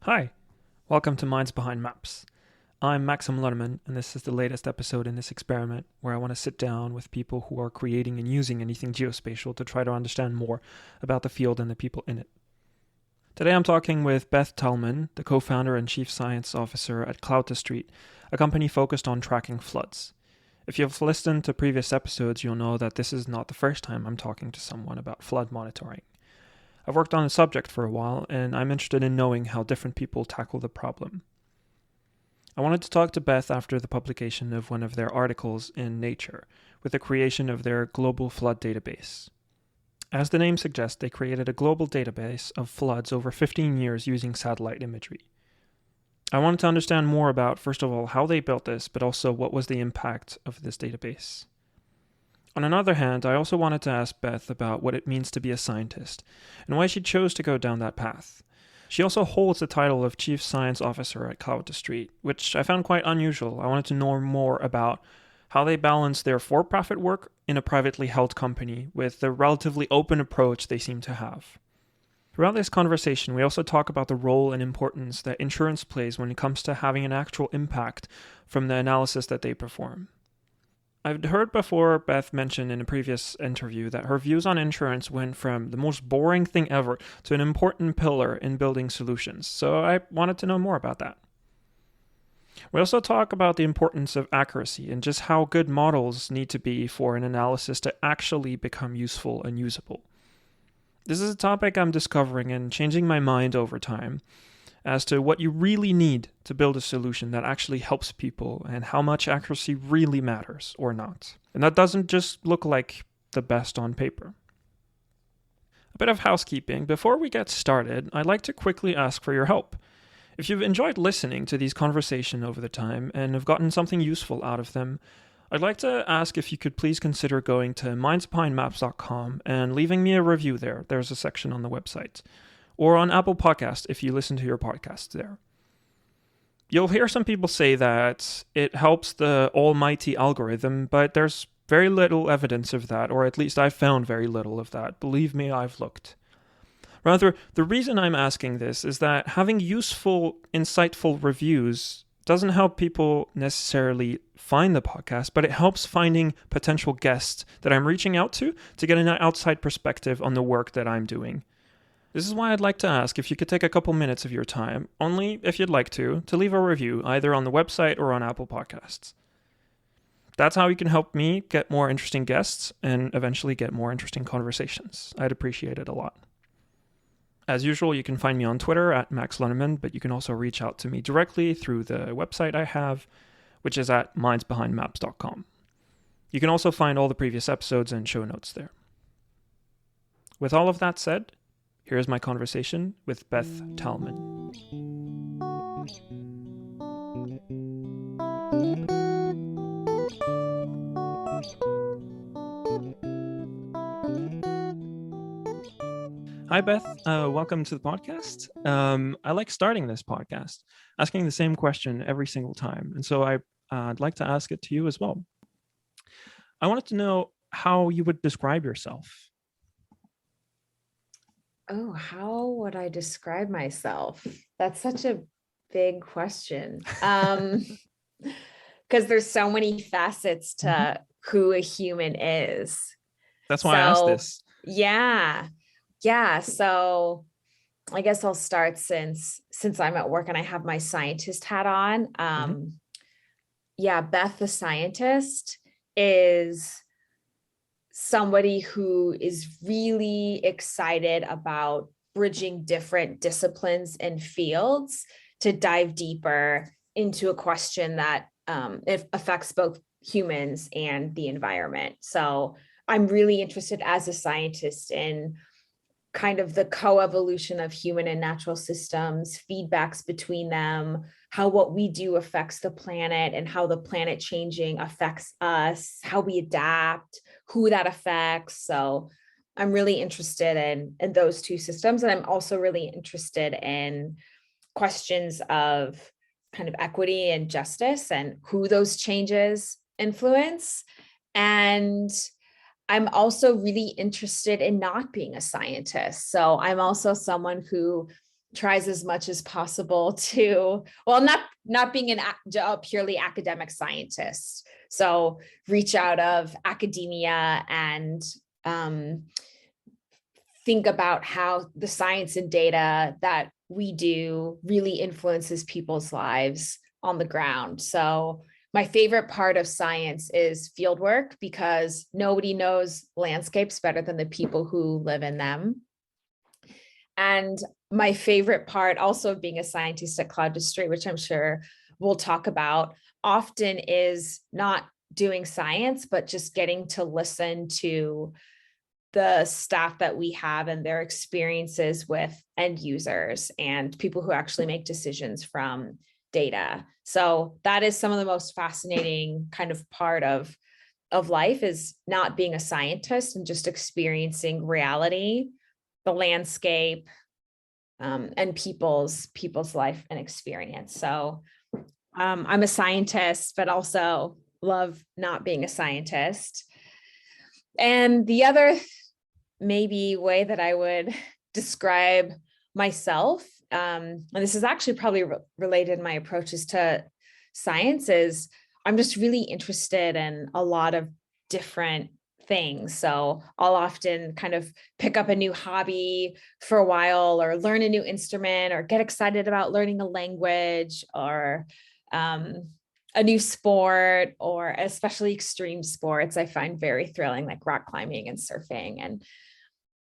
Hi, welcome to Minds Behind Maps. I'm Maxim Lutterman, and this is the latest episode in this experiment where I want to sit down with people who are creating and using anything geospatial to try to understand more about the field and the people in it. Today I'm talking with Beth Tellman, the co-founder and chief science officer at Cloud2Street, a company focused on tracking floods. If you've listened to previous episodes, you'll know that this is not the first time I'm talking to someone about flood monitoring. I've worked on the subject for a while, and I'm interested in knowing how different people tackle the problem. I wanted to talk to Beth after the publication of one of their articles in Nature, with the creation of their global flood database. As the name suggests, they created a global database of floods over 15 years using satellite imagery. I wanted to understand more about, first of all, how they built this, but also what was the impact of this database. On another hand, I also wanted to ask Beth about what it means to be a scientist, and why she chose to go down that path. She also holds the title of Chief Science Officer at Cloud2Street, which I found quite unusual. I wanted to know more about how they balance their for-profit work in a privately held company with the relatively open approach they seem to have. Throughout this conversation, we also talk about the role and importance that insurance plays when it comes to having an actual impact from the analysis that they perform. I've heard before Beth mention in a previous interview that her views on insurance went from the most boring thing ever to an important pillar in building solutions, so I wanted to know more about that. We also talk about the importance of accuracy and just how good models need to be for an analysis to actually become useful and usable. This is a topic I'm discovering and changing my mind over time as to what you really need to build a solution that actually helps people and how much accuracy really matters or not. And that doesn't just look like the best on paper. A bit of housekeeping. Before we get started, I'd like to quickly ask for your help. If you've enjoyed listening to these conversations over the time and have gotten something useful out of them, I'd like to ask if you could please consider going to mindsbehindmaps.com and leaving me a review there. There's a section on the website. Or on Apple Podcasts if you listen to your podcasts there. You'll hear some people say that it helps the almighty algorithm, but there's very little evidence of that, or at least I've found very little of that. Believe me, I've looked. Rather, the reason I'm asking this is that having useful, insightful reviews doesn't help people necessarily find the podcast, but it helps finding potential guests that I'm reaching out to get an outside perspective on the work that I'm doing. This is why I'd like to ask if you could take a couple minutes of your time, only if you'd like to leave a review either on the website or on Apple Podcasts. That's how you can help me get more interesting guests and eventually get more interesting conversations. I'd appreciate it a lot. As usual, you can find me on Twitter at Max Lunneman, but you can also reach out to me directly through the website I have, which is at mindsbehindmaps.com. You can also find all the previous episodes and show notes there. With all of that said, here's my conversation with Beth Tellman. Hi, Beth. Welcome to the podcast. I like starting this podcast, asking the same question every single time. And so I'd like to ask it to you as well. I wanted to know how you would describe yourself. Oh, how would I describe myself? That's such a big question. Because there's so many facets to who a human is. That's why I asked this. Yeah. So I guess I'll start since I'm at work and I have my scientist hat on. Beth, the scientist, is somebody who is really excited about bridging different disciplines and fields to dive deeper into a question that it affects both humans and the environment. So I'm really interested as a scientist in kind of the coevolution of human and natural systems, feedbacks between them, how what we do affects the planet and how the planet changing affects us, how we adapt, who that affects. So I'm really interested in those two systems. And I'm also really interested in questions of kind of equity and justice and who those changes influence. And I'm also really interested in not being a scientist. So I'm also someone who tries as much as possible to, well, not being a purely academic scientist. So reach out of academia and think about how the science and data that we do really influences people's lives on the ground. So my favorite part of science is fieldwork, because nobody knows landscapes better than the people who live in them. And my favorite part also of being a scientist at Cloud2Street, which I'm sure we'll talk about, often is not doing science, but just getting to listen to the staff that we have and their experiences with end users and people who actually make decisions from data. So that is some of the most fascinating kind of part of life, is not being a scientist and just experiencing reality, the landscape, and people's life and experience. So I'm a scientist, but also love not being a scientist. And the other maybe way that I would describe myself, and this is actually probably related in my approaches to science, is I'm just really interested in a lot of different things. So I'll often kind of pick up a new hobby for a while, or learn a new instrument, or get excited about learning a language, or a new sport, or especially extreme sports I find very thrilling, like rock climbing and surfing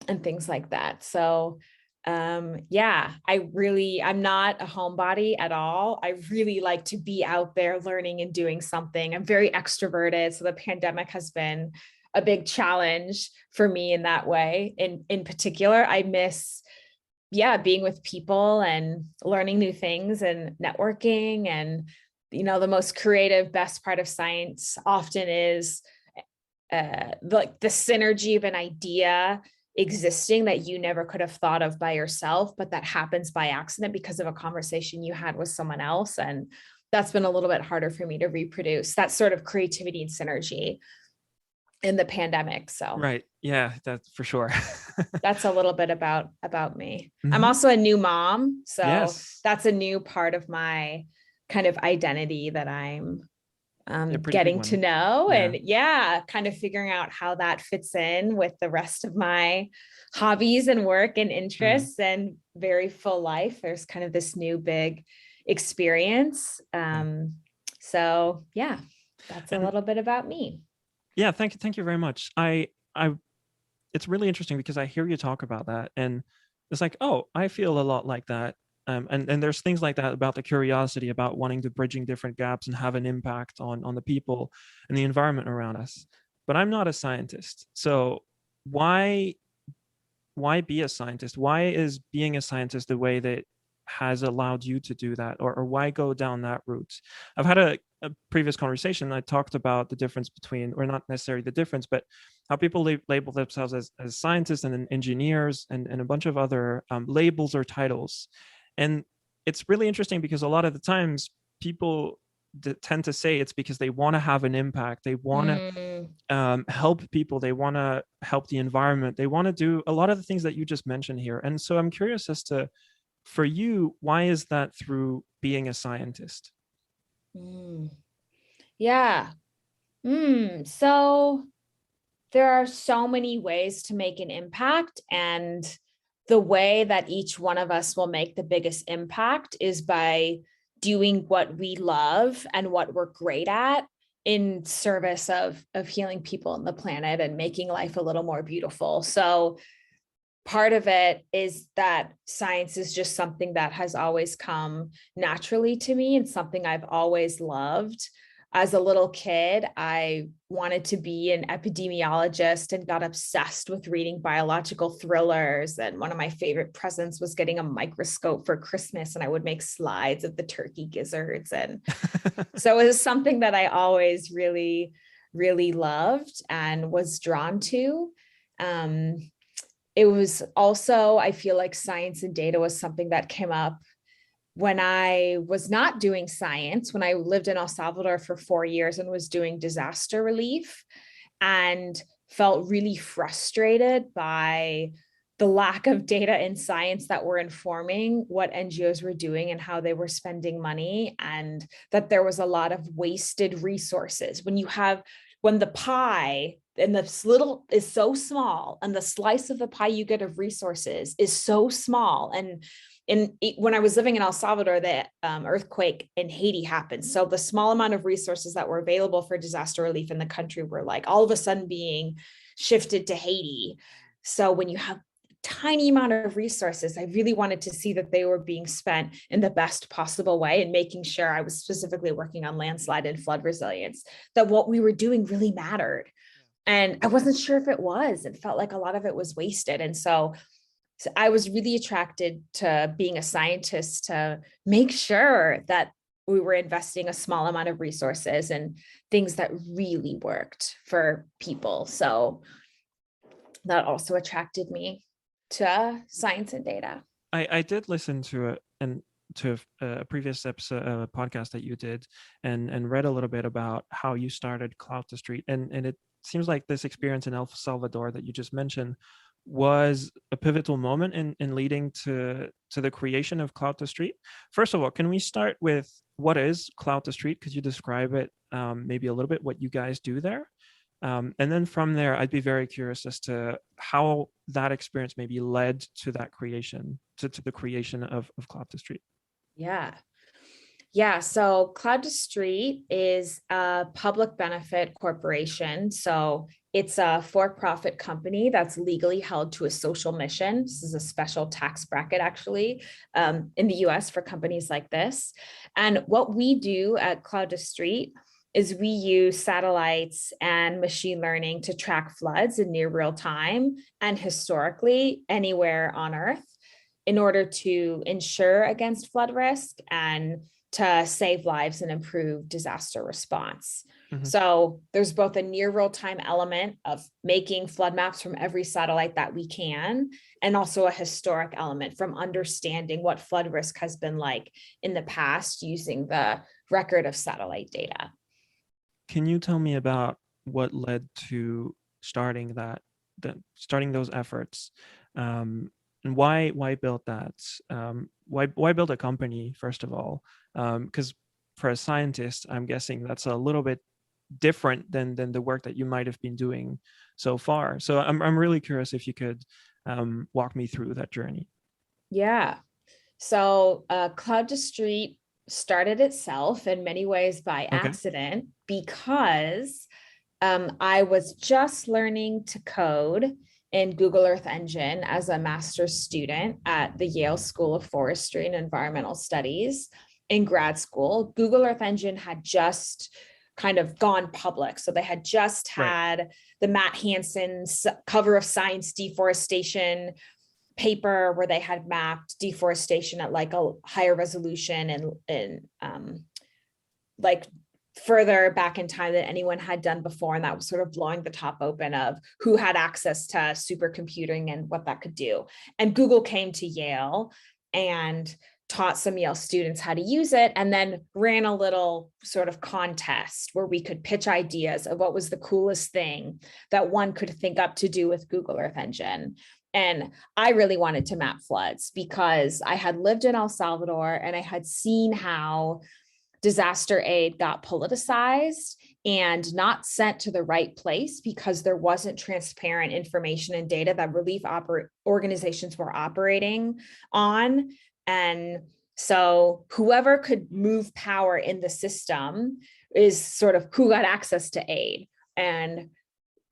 and things like that. So yeah, I'm not a homebody at all. I really like to be out there learning and doing something. I'm very extroverted. So the pandemic has been a big challenge for me in that way. In particular, I miss, being with people and learning new things and networking. And, the most creative, best part of science often is like the synergy of an idea existing that you never could have thought of by yourself, but that happens by accident because of a conversation you had with someone else. And that's been a little bit harder for me to reproduce, that sort of creativity and synergy in the pandemic. So Right. Yeah, that's for sure. that's a little bit about me. I'm Mm-hmm. also a new mom. So Yes. that's a new part of my kind of identity that I'm Yeah, pretty big getting to one. know. Yeah. And kind of figuring out how that fits in with the rest of my hobbies and work and Mm. interests, and very full life. There's kind of this new big experience. Yeah. So yeah, that's a And little bit about me. yeah, thank you very much. I it's really interesting because I hear you talk about that, and it's like, oh, I feel a lot like that. And there's things like that about the curiosity, about wanting to bridging different gaps and have an impact on the people and the environment around us. But I'm not a scientist, so why be a scientist? Why is being a scientist the way that has allowed you to do that, or why go down that route? I've had a previous conversation. I talked about the difference between, or not necessarily the difference, but how people label themselves as scientists and then engineers and a bunch of other labels or titles. And it's really interesting because a lot of the times people tend to say it's because they want to have an impact. They want to help people, they want to help the environment, they want to do a lot of the things that you just mentioned here. And so I'm curious as to, for you, why is that through being a scientist? Mm. Yeah. So there are so many ways to make an impact, and the way that each one of us will make the biggest impact is by doing what we love and what we're great at in service of healing people and the planet and making life a little more beautiful. So part of it is that science is just something that has always come naturally to me and something I've always loved. As a little kid, I wanted to be an epidemiologist and got obsessed with reading biological thrillers. And one of my favorite presents was getting a microscope for Christmas, and I would make slides of the turkey gizzards. And so it was something that I always really, really loved and was drawn to. It was also, I feel like science and data was something that came up when I was not doing science, when I lived in El Salvador for 4 years and was doing disaster relief, and felt really frustrated by the lack of data and science that were informing what NGOs were doing and how they were spending money, and that there was a lot of wasted resources. When the pie and this little is so small, and the slice of the pie you get of resources is so small. And when I was living in El Salvador, the earthquake in Haiti happened. So the small amount of resources that were available for disaster relief in the country were like all of a sudden being shifted to Haiti. So when you have tiny amount of resources, I really wanted to see that they were being spent in the best possible way, and making sure, I was specifically working on landslide and flood resilience, that what we were doing really mattered. And I wasn't sure if it was. It felt like a lot of it was wasted. And so I was really attracted to being a scientist, to make sure that we were investing a small amount of resources and things that really worked for people. So that also attracted me to science and data. I did listen to it, and to a previous episode podcast that you did, and read a little bit about how you started Cloud2Street, and it seems like this experience in El Salvador that you just mentioned was a pivotal moment in leading to the creation of Cloud2Street. First of all, can we start with what is Cloud2Street? Could you describe it, maybe a little bit, what you guys do there? And then from there, I'd be very curious as to how that experience maybe led to that creation, to the creation of Cloud2Street. Yeah. So Cloud2Street is a public benefit corporation. So it's a for-profit company that's legally held to a social mission. This is a special tax bracket, actually, in the US for companies like this. And what we do at Cloud2Street is we use satellites and machine learning to track floods in near real time and historically anywhere on Earth, in order to ensure against flood risk and to save lives and improve disaster response. Mm-hmm. So there's both a near real time element of making flood maps from every satellite that we can, and also a historic element from understanding what flood risk has been like in the past using the record of satellite data. Can you tell me about what led to starting those efforts? And why build that? Why build a company, first of all? Because for a scientist, I'm guessing that's a little bit different than the work that you might have been doing so far. So I'm really curious if you could walk me through that journey. Yeah. So Cloud2Street started itself in many ways by accident, because I was just learning to code in Google Earth Engine as a master's student at the Yale School of Forestry and Environmental Studies in grad school. Google Earth Engine had just kind of gone public. So they had just had the Matt Hansen's cover of Science deforestation paper, where they had mapped deforestation at like a higher resolution and like further back in time than anyone had done before. And that was sort of blowing the top open of who had access to supercomputing and what that could do. And Google came to Yale and taught some Yale students how to use it, and then ran a little sort of contest where we could pitch ideas of what was the coolest thing that one could think up to do with Google Earth Engine. And I really wanted to map floods because I had lived in El Salvador and I had seen how disaster aid got politicized and not sent to the right place because there wasn't transparent information and data that relief organizations were operating on. And so whoever could move power in the system is sort of who got access to aid. And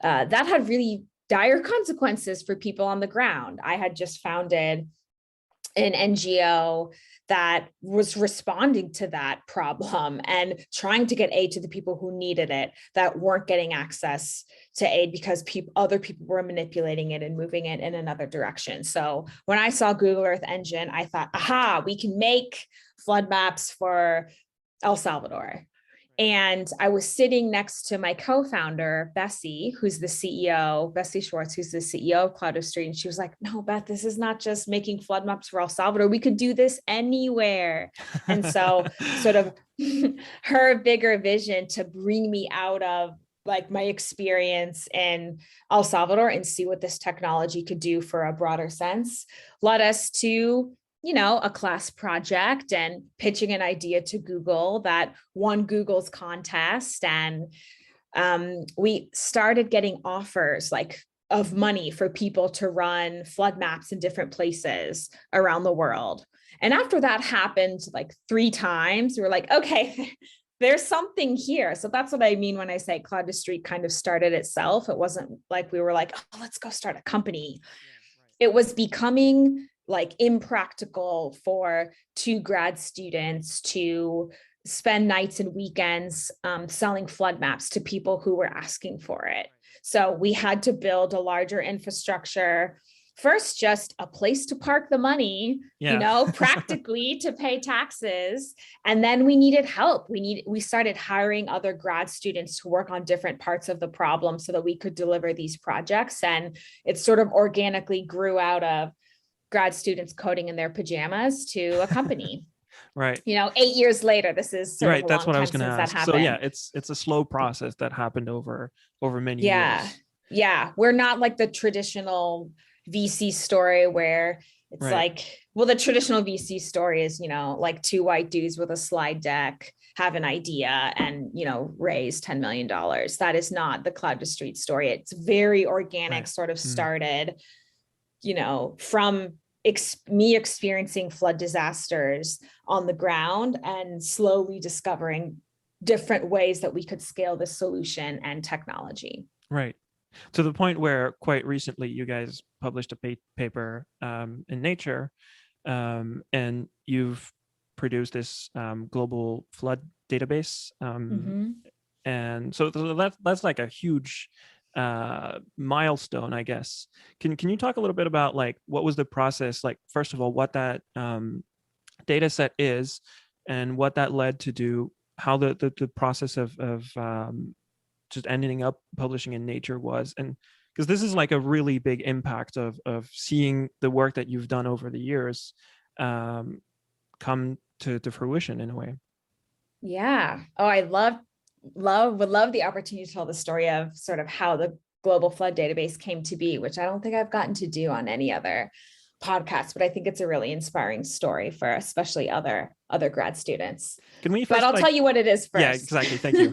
that had really dire consequences for people on the ground. I had just founded an NGO that was responding to that problem and trying to get aid to the people who needed it, that weren't getting access to aid because other people were manipulating it and moving it in another direction. So when I saw Google Earth Engine, I thought, aha, we can make flood maps for El Salvador. And I was sitting next to my co-founder, Bessie, who's the CEO, Bessie Schwartz, who's the CEO of Cloud2Street. And she was like, no, Beth, this is not just making flood maps for El Salvador. We could do this anywhere. And so sort of her bigger vision to bring me out of like my experience in El Salvador and see what this technology could do for a broader sense led us to, a class project and pitching an idea to Google that won Google's contest. And we started getting offers like of money for people to run flood maps in different places around the world. And after that happened like 3 times, we were like, okay, there's something here. So that's what I mean when I say Cloud2Street kind of started itself. It wasn't like we were like, oh, let's go start a company. It was becoming like impractical for 2 grad students to spend nights and weekends selling flood maps to people who were asking for it. So we had to build a larger infrastructure. First, just a place to park the money, practically to pay taxes. And then we needed help. We started hiring other grad students to work on different parts of the problem so that we could deliver these projects. And it sort of organically grew out of grad students coding in their pajamas to a company. Right. 8 years later, this is sort of a That's long what I time was going to since that ask. So happened. it's a slow process that happened over many years. Yeah. We're not like the traditional VC story where it's like, well, the traditional VC story is, like 2 white dudes with a slide deck have an idea and, raise $10 million. That is not the Cloud2Street story. It's very organic, sort of started, from me experiencing flood disasters on the ground and slowly discovering different ways that we could scale this solution and technology. Right. To the point where quite recently you guys published a paper in Nature, and you've produced this global flood database. And so that's like a huge milestone, I guess. Can you talk a little bit about like what was the process like? First of all, what that data set is, and what that led to do, how the process of just ending up publishing in Nature was, and because this is like a really big impact of seeing the work that you've done over the years come to fruition in a way. Yeah. Oh, I would love the opportunity to tell the story of sort of how the global flood database came to be, which I don't think I've gotten to do on any other podcast, but I think it's a really inspiring story for especially other grad students. Can we first, but I'll tell you what it is first. Yeah, exactly. Thank you.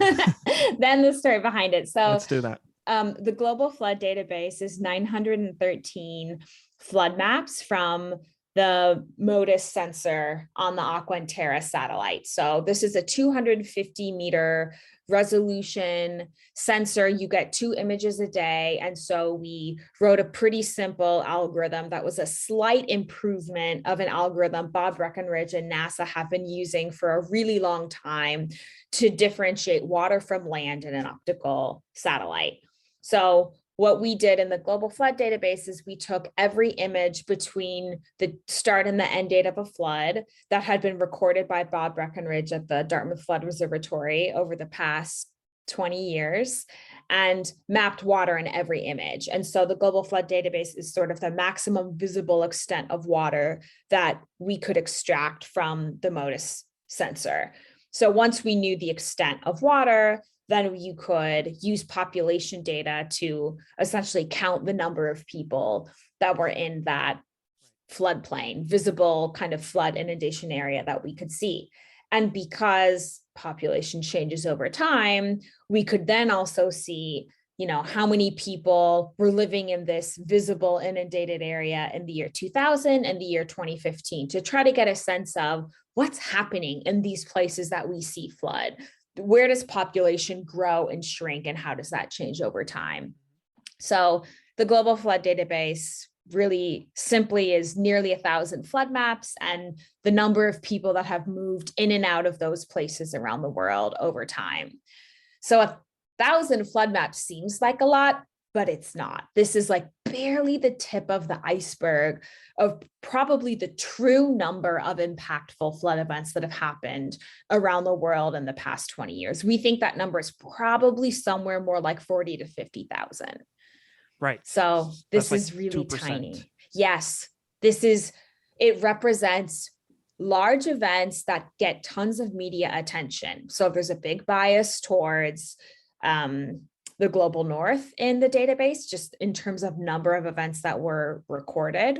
Then the story behind it. So let's do that. The global flood database is 913 flood maps from the MODIS sensor on the Aquantera satellite. So this is a 250 meter resolution sensor. You get 2 images a day. And so we wrote a pretty simple algorithm that was a slight improvement of an algorithm Bob Breckenridge and NASA have been using for a really long time to differentiate water from land in an optical satellite. So what we did in the global flood database is we took every image between the start and the end date of a flood that had been recorded by Bob Breckenridge at the Dartmouth Flood Observatory over the past 20 years and mapped water in every image. And so the global flood database is sort of the maximum visible extent of water that we could extract from the MODIS sensor. So once we knew the extent of water, then you could use population data to essentially count the number of people that were in that floodplain, visible kind of flood inundation area that we could see. And because population changes over time, we could then also see, how many people were living in this visible inundated area in the year 2000 and the year 2015 to try to get a sense of what's happening in these places that we see flood. Where does population grow and shrink, and how does that change over time? So the global flood database really simply is nearly 1,000 flood maps and the number of people that have moved in and out of those places around the world over time. So 1,000 flood maps seems like a lot, but it's not. This is like barely the tip of the iceberg of probably the true number of impactful flood events that have happened around the world in the past 20 years. We think that number is probably somewhere more like 40 to 50,000. Right. So this is like really 2%. Tiny. Yes, it represents large events that get tons of media attention. So there's a big bias towards the global north in the database, just in terms of number of events that were recorded.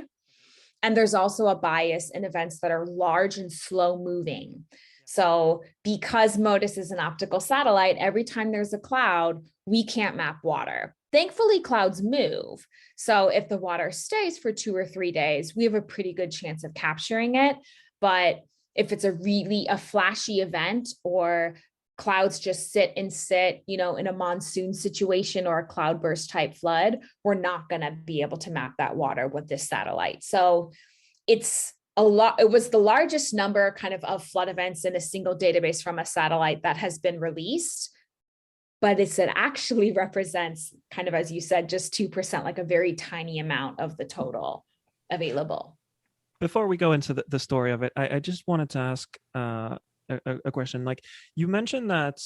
And there's also a bias in events that are large and slow moving. So because MODIS is an optical satellite, every time there's a cloud, we can't map water. Thankfully, clouds move. So if the water stays for 2 or 3 days, we have a pretty good chance of capturing it. But if it's a flashy event, or clouds just sit, in a monsoon situation or a cloudburst type flood, we're not going to be able to map that water with this satellite. So it's a lot. It was the largest number kind of flood events in a single database from a satellite that has been released. But it actually represents, kind of, as you said, just 2%, like a very tiny amount of the total available. Before we go into the story of it, I just wanted to ask a question. Like, you mentioned that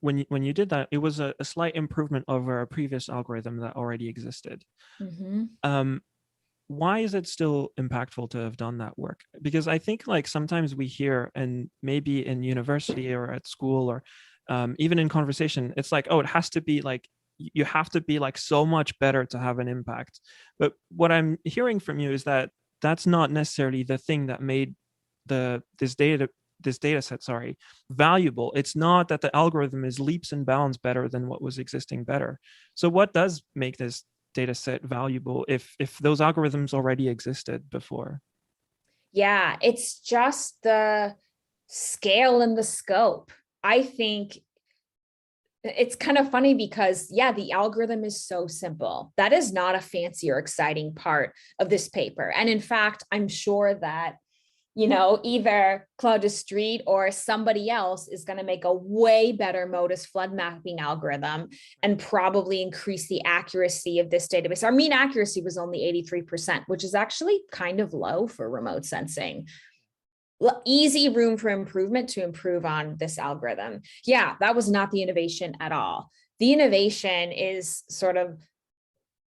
when you did that, it was a slight improvement over a previous algorithm that already existed. Mm-hmm. Why is it still impactful to have done that work? Because I think, like, sometimes we hear, and maybe in university or at school or even in conversation, it's like, oh, it has to be like, you have to be like so much better to have an impact. But what I'm hearing from you is that that's not necessarily the thing that made this data set valuable. It's not that the algorithm is leaps and bounds better than what was existing better. So what does make this data set valuable if those algorithms already existed before? Yeah, it's just the scale and the scope. I think it's kind of funny because, yeah, the algorithm is so simple. That is not a fancy or exciting part of this paper. And in fact, I'm sure that, either Cloud2Street or somebody else is going to make a way better MODIS flood mapping algorithm and probably increase the accuracy of this database. Our mean accuracy was only 83%, which is actually kind of low for remote sensing. Easy room for improvement to improve on this algorithm. Yeah, that was not the innovation at all. The innovation is sort of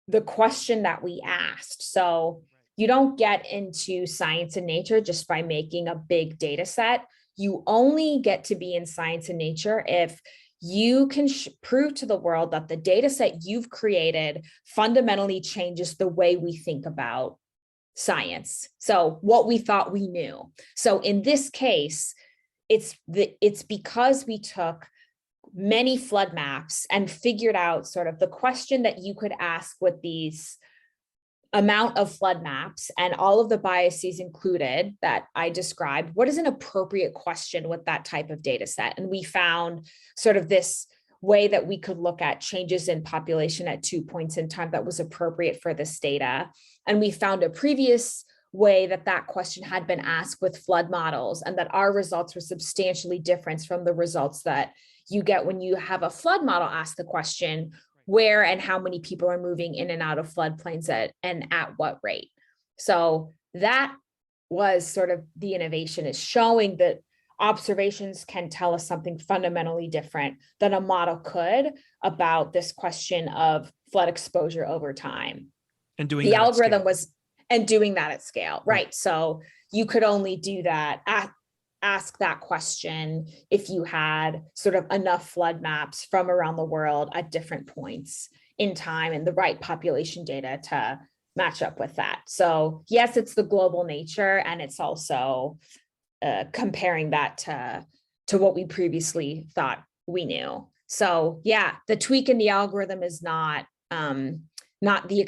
the question that we asked. So you don't get into science and nature just by making a big data set. You only get to be in science and nature if you can prove to the world that the data set you've created fundamentally changes the way we think about science. So what we thought we knew. So in this case, it's because we took many flood maps and figured out sort of the question that you could ask with these amount of flood maps and all of the biases included that I described. What is an appropriate question with that type of data set? And we found sort of this way that we could look at changes in population at 2 points in time that was appropriate for this data. And we found a previous way that question had been asked with flood models, and that our results were substantially different from the results that you get when you have a flood model ask the question, where and how many people are moving in and out of floodplains and at what rate. So that was sort of the innovation, is showing that observations can tell us something fundamentally different than a model could about this question of flood exposure over time. And doing the that algorithm was, and doing that at scale, right? So you could only do that ask that question if you had sort of enough flood maps from around the world at different points in time and the right population data to match up with that. So yes, it's the global nature, and it's also comparing that to what we previously thought we knew. So yeah, the tweak in the algorithm is not the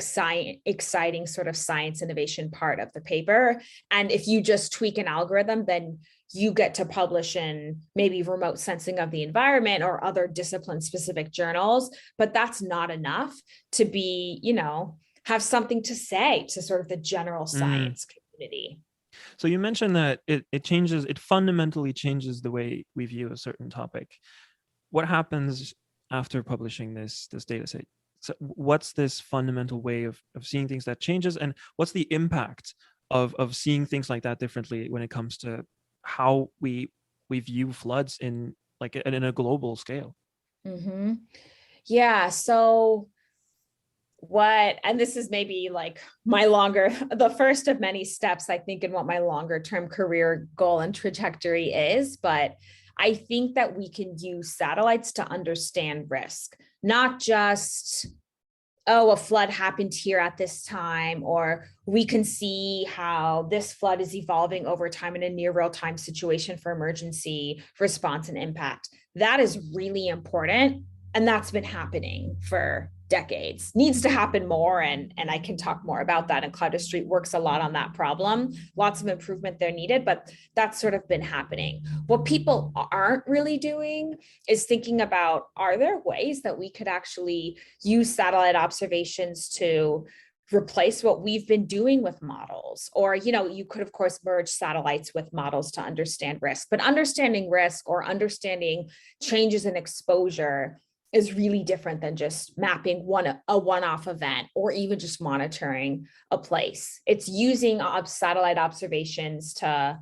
exciting sort of science innovation part of the paper. And if you just tweak an algorithm, then you get to publish in maybe remote sensing of the environment or other discipline specific journals, but that's not enough to be, have something to say to sort of the general science community. So you mentioned that it fundamentally changes the way we view a certain topic. What happens after publishing this data set? So what's this fundamental way of seeing things that changes, and what's the impact of seeing things like that differently when it comes to how we view floods in a global scale? Mm-hmm. Yeah. So and this is maybe like the first of many steps, I think, in what my longer term career goal and trajectory is. But I think that we can use satellites to understand risk. not just, oh, a flood happened here at this time, or we can see how this flood is evolving over time in a near real time situation for emergency response and impact. That is really important. And that's been happening for decades. Needs to happen more. And I can talk more about that. And Cloud2Street works a lot on that problem. Lots of improvement there needed, but that's sort of been happening. What people aren't really doing is thinking about, are there ways that we could actually use satellite observations to replace what we've been doing with models? Or, you could of course merge satellites with models to understand risk, but understanding risk or understanding changes in exposure is really different than just mapping a one-off event or even just monitoring a place. It's using satellite observations to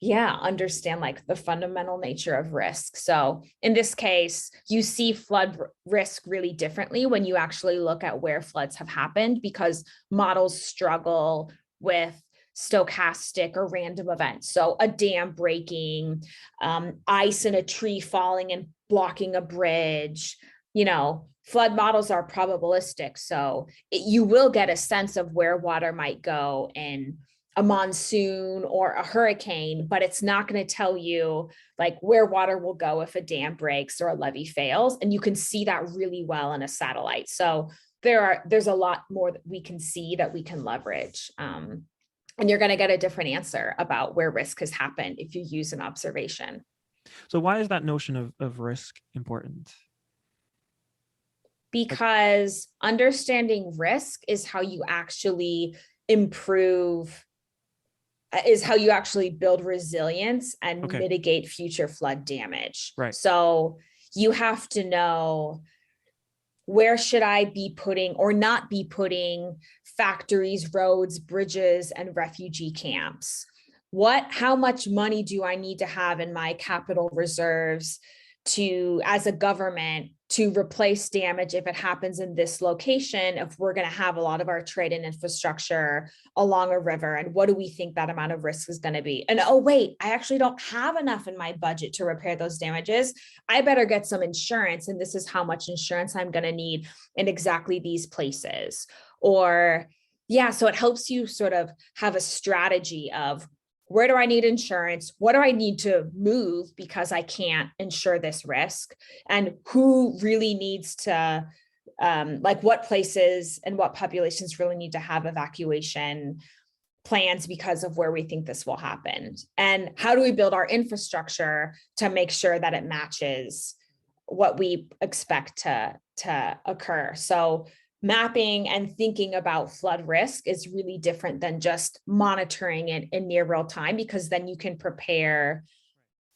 understand like the fundamental nature of risk. So in this case, you see flood risk really differently when you actually look at where floods have happened, because models struggle with stochastic or random events. So a dam breaking, ice in a tree falling and blocking a bridge. Flood models are probabilistic. So you will get a sense of where water might go in a monsoon or a hurricane, but it's not going to tell you like where water will go if a dam breaks or a levee fails. And you can see that really well in a satellite. So there's a lot more that we can see that we can leverage. And you're going to get a different answer about where risk has happened if you use an observation. So why is that notion of risk important? Because understanding risk is how you actually build resilience and mitigate future flood damage. Right. So you have to know, where should I be putting or not be putting factories, roads, bridges, and refugee camps? How much money do I need to have in my capital reserves as a government, to replace damage if it happens in this location, if we're going to have a lot of our trade and infrastructure along a river? And what do we think that amount of risk is going to be? And oh, wait, I actually don't have enough in my budget to repair those damages. I better get some insurance. And this is how much insurance I'm going to need in exactly these places. So it helps you sort of have a strategy of, where do I need insurance? What do I need to move because I can't insure this risk? And who really needs to, what places and what populations really need to have evacuation plans because of where we think this will happen? And how do we build our infrastructure to make sure that it matches what we expect to occur? So mapping and thinking about flood risk is really different than just monitoring it in near real time, because then you can prepare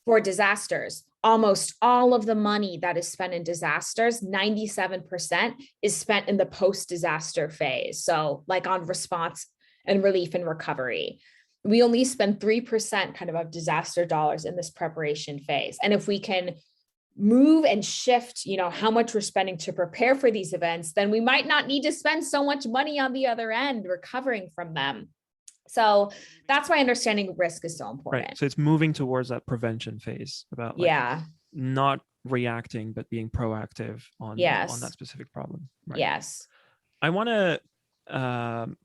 for disasters. Almost all of the money that is spent in disasters, 97%, is spent in the post-disaster phase. So like on response and relief and recovery. We only spend 3% kind of disaster dollars in this preparation phase. And if we can move and shift, how much we're spending to prepare for these events, then we might not need to spend so much money on the other end recovering from them. So that's why understanding risk is so important. Right. So it's moving towards that prevention phase about not reacting, but being proactive on that specific problem. Right. Yes. I want to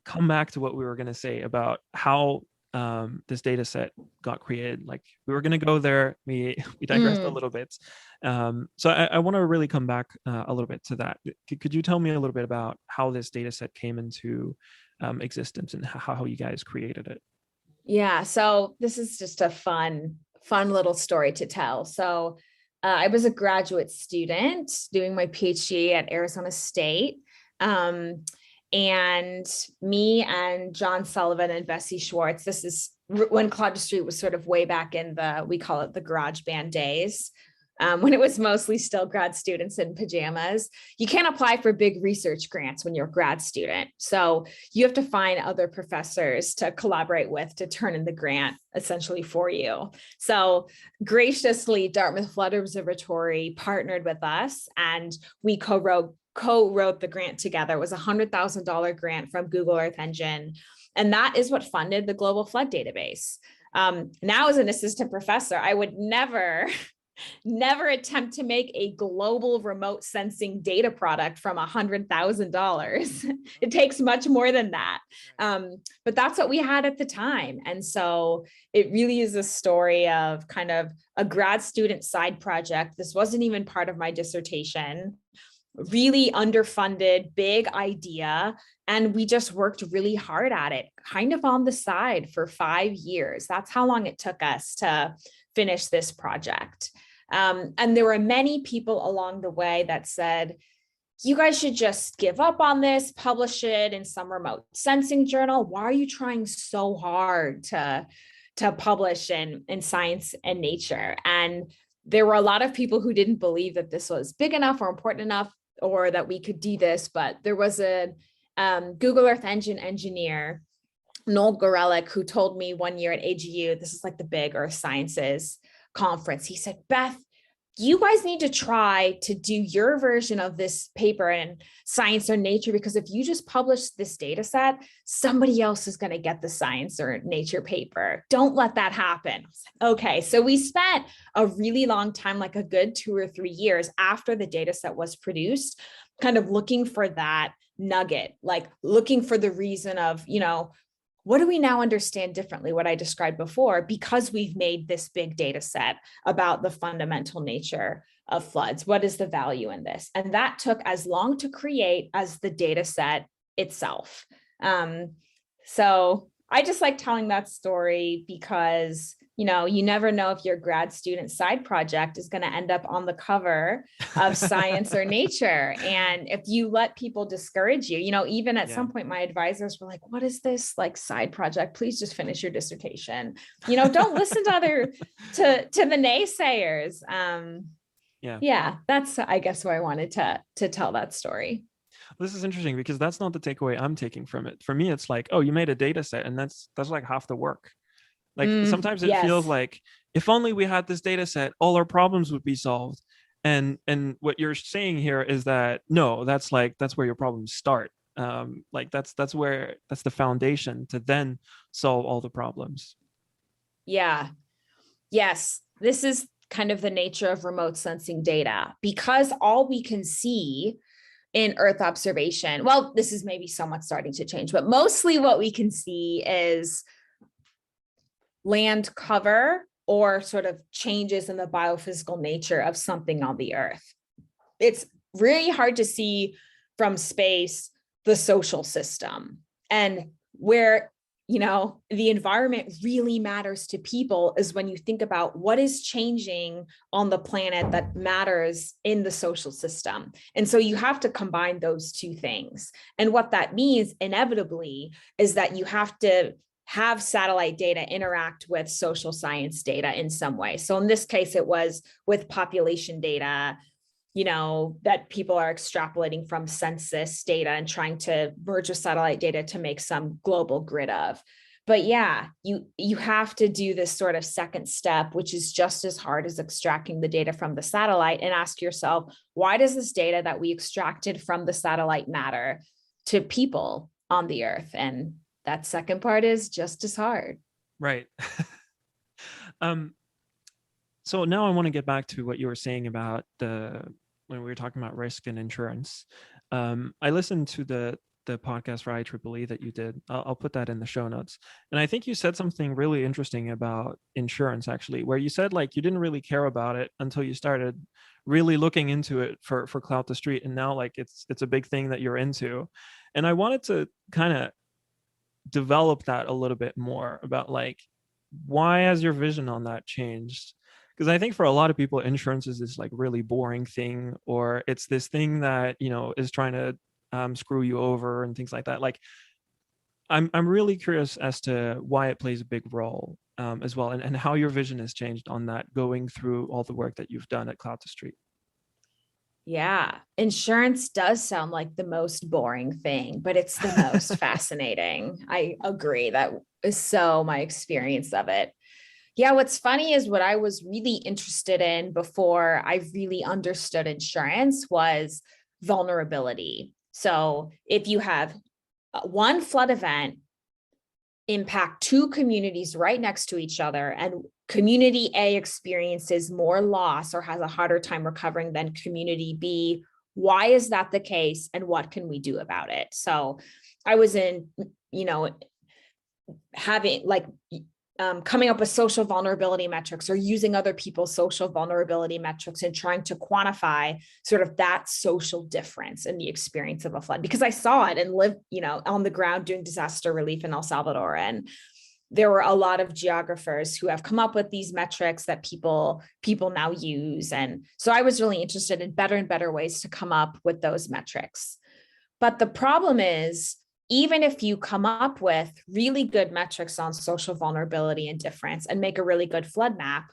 come back to what we were going to say about how this data set got created. Like, we were going to go there, we digressed a little bit. So I want to really come back a little bit to that. Could you tell me a little bit about how this data set came into existence and how you guys created it? Yeah, so this is just a fun little story to tell. So I was a graduate student doing my PhD at Arizona State. And me and John Sullivan and Bessie Schwartz, this is when Cloud2Street was sort of way back in we call it the garage band days, when it was mostly still grad students in pajamas. You can't apply for big research grants when you're a grad student. So you have to find other professors to collaborate with to turn in the grant essentially for you. So graciously, Dartmouth Flood Observatory partnered with us, and we co-wrote the grant together. It was a $100,000 grant from Google Earth Engine. And that is what funded the Global Flood Database. Now, as an assistant professor, I would never Never attempt to make a global remote sensing data product from $100,000. It takes much more than that. But that's what we had at the time. And so it really is a story of kind of a grad student side project. This wasn't even part of my dissertation. Really underfunded, big idea. And we just worked really hard at it, kind of on the side for 5 years. That's how long it took us to finish this project. And there were many people along the way that said, you guys should just give up on this, publish it in some remote sensing journal. Why are you trying so hard to publish in Science and Nature? And there were a lot of people who didn't believe that this was big enough or important enough, or that we could do this. But there was a Google Earth Engine engineer, Noel Gorelick, who told me one year at AGU, this is like the big Earth Sciences conference. He said, Beth, you guys need to try to do your version of this paper in Science or Nature, because if you just publish this data set, somebody else is going to get the Science or Nature paper. Don't let that happen. Okay, so we spent a really long time, like a good 2 or 3 years after the data set was produced, kind of looking for that nugget, like looking for the reason of, what do we now understand differently, what I described before, because we've made this big data set about the fundamental nature of floods? What is the value in this? And that took as long to create as the data set itself. So I just like telling that story because, you never know if your grad student side project is going to end up on the cover of Science or Nature. And if you let people discourage you, even at some point, my advisors were like, what is this like side project? Please just finish your dissertation. Don't listen to the naysayers. Yeah, that's, I guess, why I wanted to tell that story. This is interesting because that's not the takeaway I'm taking from it. For me, it's like, oh, you made a data set and that's like half the work. Like sometimes it feels like if only we had this data set, all our problems would be solved. And what you're saying here is that no, that's where your problems start. Like that's the foundation to then solve all the problems. Yeah. Yes. This is kind of the nature of remote sensing data, because all we can see in Earth observation, well, this is maybe somewhat starting to change, but mostly what we can see is land cover or sort of changes in the biophysical nature of something on the Earth. It's really hard to see from space the social system, and where the environment really matters to people is when you think about what is changing on the planet that matters in the social system. And so you have to combine those two things. And what that means inevitably is that you have to have satellite data interact with social science data in some way. So in this case, it was with population data, that people are extrapolating from census data and trying to merge with satellite data to make some global grid of. But yeah, you have to do this sort of second step, which is just as hard as extracting the data from the satellite, and ask yourself, why does this data that we extracted from the satellite matter to people on the Earth? And that second part is just as hard. Right. So now I want to get back to what you were saying about when we were talking about risk and insurance. I listened to the podcast for IEEE that you did. I'll put that in the show notes. And I think you said something really interesting about insurance, actually, where you said like you didn't really care about it until you started really looking into it for Cloud2Street, and now like it's a big thing that you're into. And I wanted to kind of develop that a little bit more about like why has your vision on that changed? Because I think for a lot of people, insurance is this like really boring thing, or it's this thing that is trying to screw you over and things like that. Like I'm really curious as to why it plays a big role as well, and how your vision has changed on that going through all the work that you've done at Cloud2Street. Yeah, insurance does sound like the most boring thing, but it's the most fascinating. I agree. That is so my experience of it. Yeah, what's funny is what I was really interested in before I really understood insurance was vulnerability. So if you have one flood event, impact two communities right next to each other, and community A experiences more loss or has a harder time recovering than community B. Why is that the case, and what can we do about it? So I was in, having like coming up with social vulnerability metrics or using other people's social vulnerability metrics and trying to quantify sort of that social difference in the experience of a flood, because I saw it and lived, on the ground doing disaster relief in El Salvador. And there were a lot of geographers who have come up with these metrics that people now use. And so I was really interested in better and better ways to come up with those metrics. But the problem is, even if you come up with really good metrics on social vulnerability and difference and make a really good flood map,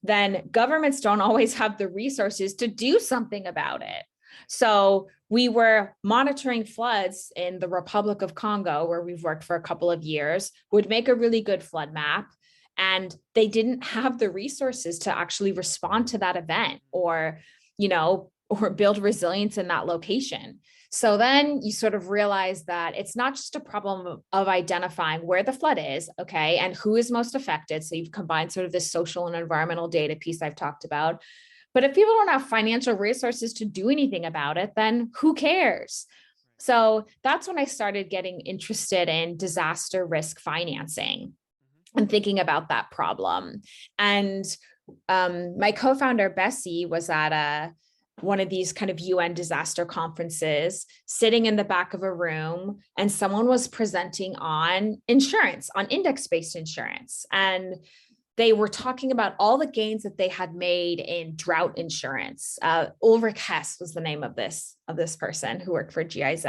then governments don't always have the resources to do something about it. So we were monitoring floods in the Republic of Congo, where we've worked for a couple of years, would make a really good flood map, and they didn't have the resources to actually respond to that event or build resilience in that location. So then you sort of realize that it's not just a problem of identifying where the flood is, okay, and who is most affected. So you've combined sort of this social and environmental data piece I've talked about. But if people don't have financial resources to do anything about it, then who cares? So that's when I started getting interested in disaster risk financing and thinking about that problem. And my co-founder, Bessie, was at one of these kind of UN disaster conferences, sitting in the back of a room, and someone was presenting on insurance, on index-based insurance. And they were talking about all the gains that they had made in drought insurance. Ulrich Hess was the name of this person who worked for GIZ.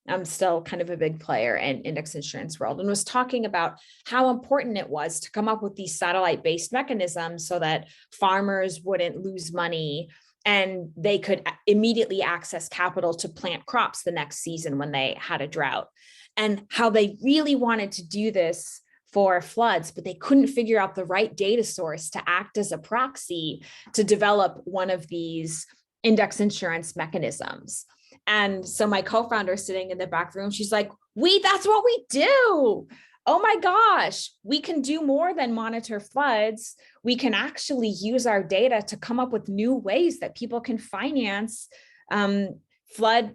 I'm still kind of a big player in index insurance world, and was talking about how important it was to come up with these satellite-based mechanisms so that farmers wouldn't lose money and they could immediately access capital to plant crops the next season when they had a drought, and how they really wanted to do this for floods, but they couldn't figure out the right data source to act as a proxy to develop one of these index insurance mechanisms. And so my co-founder sitting in the back room, she's like, that's what we do. Oh my gosh, we can do more than monitor floods. We can actually use our data to come up with new ways that people can finance flood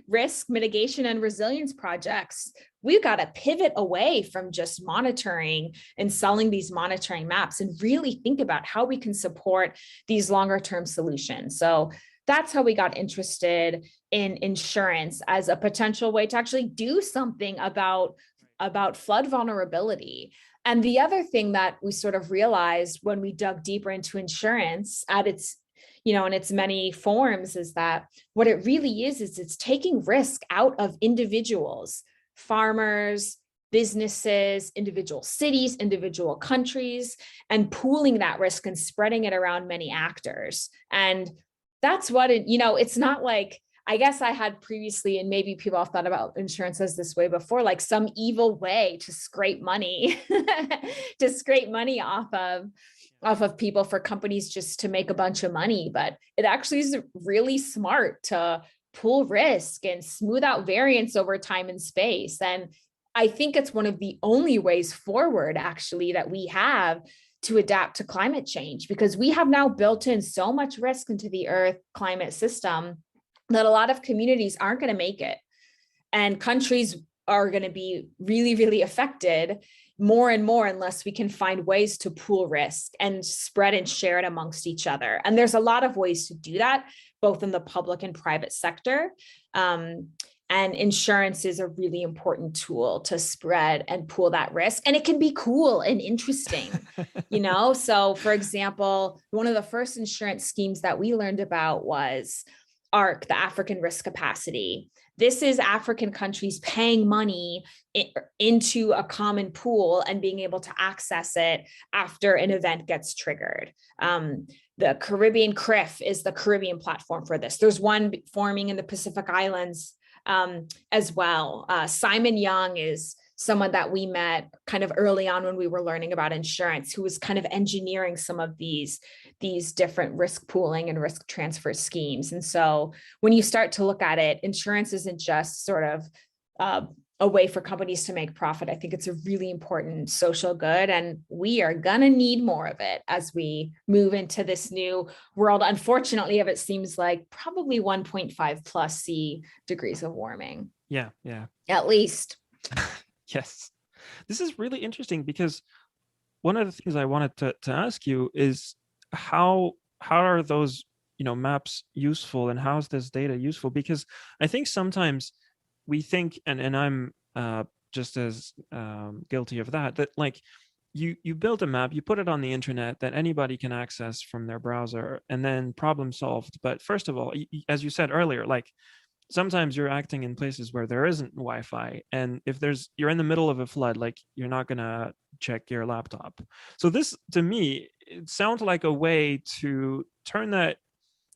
risk mitigation and resilience projects. We've got to pivot away from just monitoring and selling these monitoring maps and really think about how we can support these longer term solutions. So that's how we got interested in insurance as a potential way to actually do something about flood vulnerability. And the other thing that we sort of realized when we dug deeper into insurance at its, in its many forms, is that what it really is it's taking risk out of individuals, farmers, businesses, individual cities, individual countries, and pooling that risk and spreading it around many actors. And that's what it's not like, I guess I had previously, and maybe people have thought about insurance as this way before, like some evil way to scrape money, off of people for companies just to make a bunch of money. But it actually is really smart to pool risk and smooth out variance over time and space. And I think it's one of the only ways forward, actually, that we have to adapt to climate change, because we have now built in so much risk into the Earth climate system that a lot of communities aren't going to make it. And countries are going to be really, really affected more and more unless we can find ways to pool risk and spread and share it amongst each other. And there's a lot of ways to do that, both in the public and private sector. And insurance is a really important tool to spread and pool that risk. And it can be cool and interesting, So for example, one of the first insurance schemes that we learned about was ARC, the African Risk Capacity. This is African countries paying money into a common pool and being able to access it after an event gets triggered. The Caribbean CRIF is the Caribbean platform for this. There's one forming in the Pacific Islands as well. Simon Young is someone that we met kind of early on when we were learning about insurance, who was kind of engineering some of these different risk pooling and risk transfer schemes. And so when you start to look at it, insurance isn't just sort of a way for companies to make profit. I think it's a really important social good, and we are gonna need more of it as we move into this new world. Unfortunately, if it seems like probably 1.5 plus C degrees of warming. Yeah. At least. Yes. This is really interesting because one of the things I wanted to ask you is how are those, maps useful, and how is this data useful? Because I think sometimes we think, and I'm just as guilty of that like you build a map, you put it on the internet that anybody can access from their browser, and then problem solved. But first of all, as you said earlier, like sometimes you're acting in places where there isn't Wi-Fi, and if you're in the middle of a flood, like you're not gonna check your laptop. So this, to me, it sounds like a way to turn that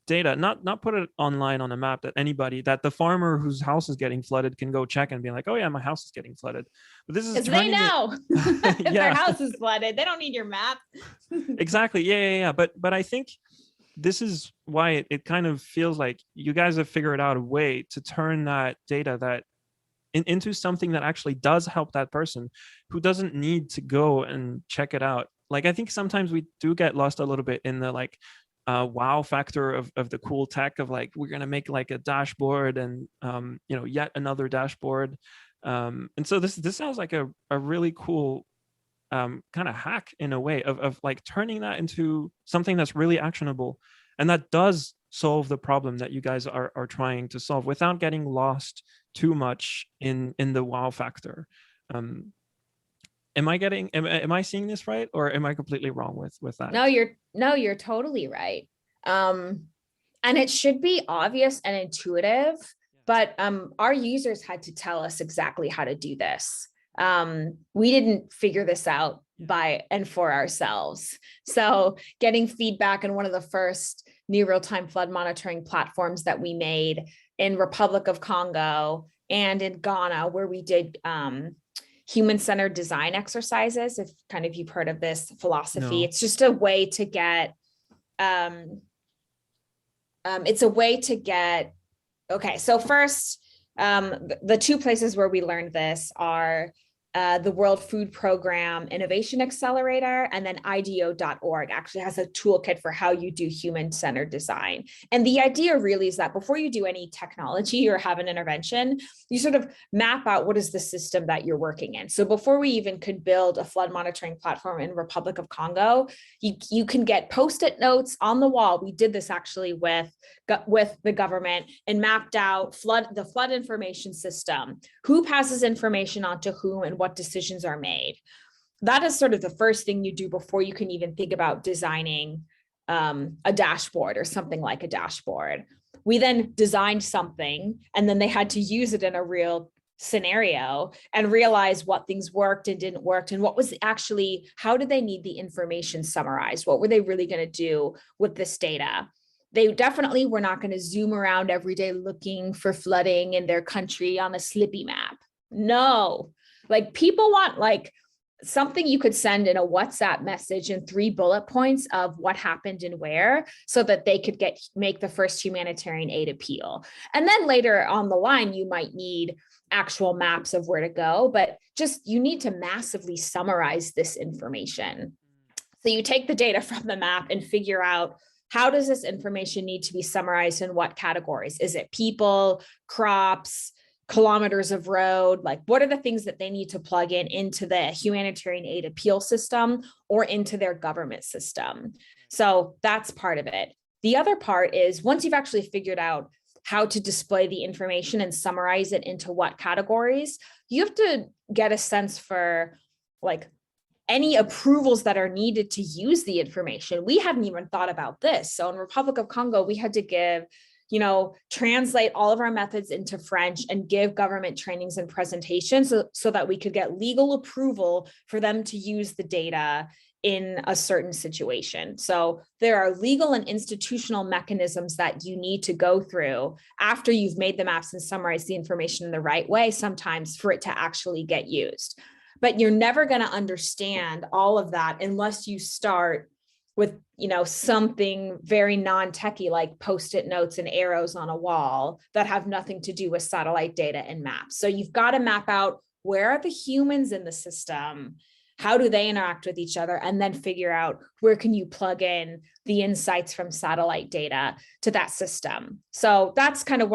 data, not put it online on a map that the farmer whose house is getting flooded can go check and be like, oh yeah, my house is getting flooded. But this is because they know if their house is flooded, they don't need your map. Exactly. Yeah. But I think this is why it kind of feels like you guys have figured out a way to turn that data into something that actually does help that person who doesn't need to go and check it out. Like, I think sometimes we do get lost a little bit in the like wow factor of the cool tech of like, we're going to make like a dashboard and yet another dashboard. And so this sounds like a really cool kind of hack in a way of like turning that into something that's really actionable and that does solve the problem that you guys are trying to solve without getting lost too much in the wow factor. Am I seeing this right, or am I completely wrong with that? No, you're totally right. And it should be obvious and intuitive, but our users had to tell us exactly how to do this. We didn't figure this out by and for ourselves. So getting feedback in one of the first new real-time flood monitoring platforms that we made in Republic of Congo and in Ghana, where we did human-centered design exercises. If kind of you've heard of this philosophy, it's just a way to get okay. So first, the two places where we learned this are the World Food Program Innovation Accelerator, and then IDEO.org actually has a toolkit for how you do human-centered design. And the idea really is that before you do any technology or have an intervention, you sort of map out what is the system that you're working in. So before we even could build a flood monitoring platform in Republic of Congo, you can get Post-it notes on the wall. We did this actually with the government and mapped out the flood information system, who passes information on to whom and what decisions are made. That is sort of the first thing you do before you can even think about designing a dashboard or something like a dashboard. We then designed something, and then they had to use it in a real scenario and realize what things worked and didn't work, and what was actually, how did they need the information summarized? What were they really going to do with this data? They definitely were not going to zoom around every day looking for flooding in their country on a slippy map. No, like people want like something you could send in a WhatsApp message in 3 bullet points of what happened and where, so that they could make the first humanitarian aid appeal. And then later on the line, you might need actual maps of where to go, but just you need to massively summarize this information. So you take the data from the map and figure out, how does this information need to be summarized in what categories? Is it people, crops, kilometers of road? Like, what are the things that they need to plug into the humanitarian aid appeal system or into their government system? So that's part of it. The other part is, once you've actually figured out how to display the information and summarize it into what categories, you have to get a sense for like any approvals that are needed to use the information. We hadn't even thought about this. So in Republic of Congo, we had to translate all of our methods into French and give government trainings and presentations so that we could get legal approval for them to use the data in a certain situation. So there are legal and institutional mechanisms that you need to go through after you've made the maps and summarized the information in the right way, sometimes, for it to actually get used. But you're never going to understand all of that unless you start with, something very non-techy like post-it notes and arrows on a wall that have nothing to do with satellite data and maps. So you've got to map out, where are the humans in the system? How do they interact with each other? And then figure out, where can you plug in the insights from satellite data to that system? So that's kind of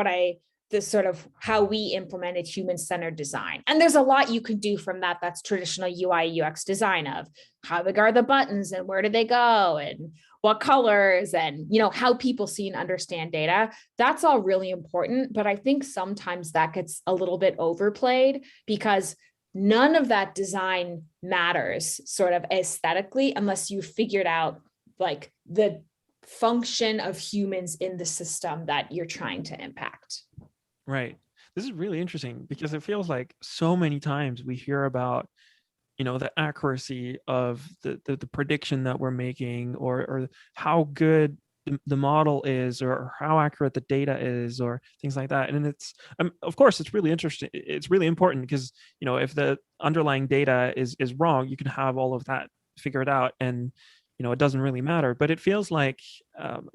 this sort of how we implemented human-centered design. And there's a lot you can do from that. That's traditional UI UX design of how big are the buttons and where do they go and what colors and, how people see and understand data. That's all really important. But I think sometimes that gets a little bit overplayed, because none of that design matters sort of aesthetically unless you figured out like the function of humans in the system that you're trying to impact. Right. This is really interesting, because it feels like so many times we hear about, the accuracy of the prediction that we're making, or how good the model is, or how accurate the data is, or things like that. And it's, of course, it's really interesting. It's really important because, if the underlying data is wrong, you can have all of that figured out, and it doesn't really matter. But it feels like,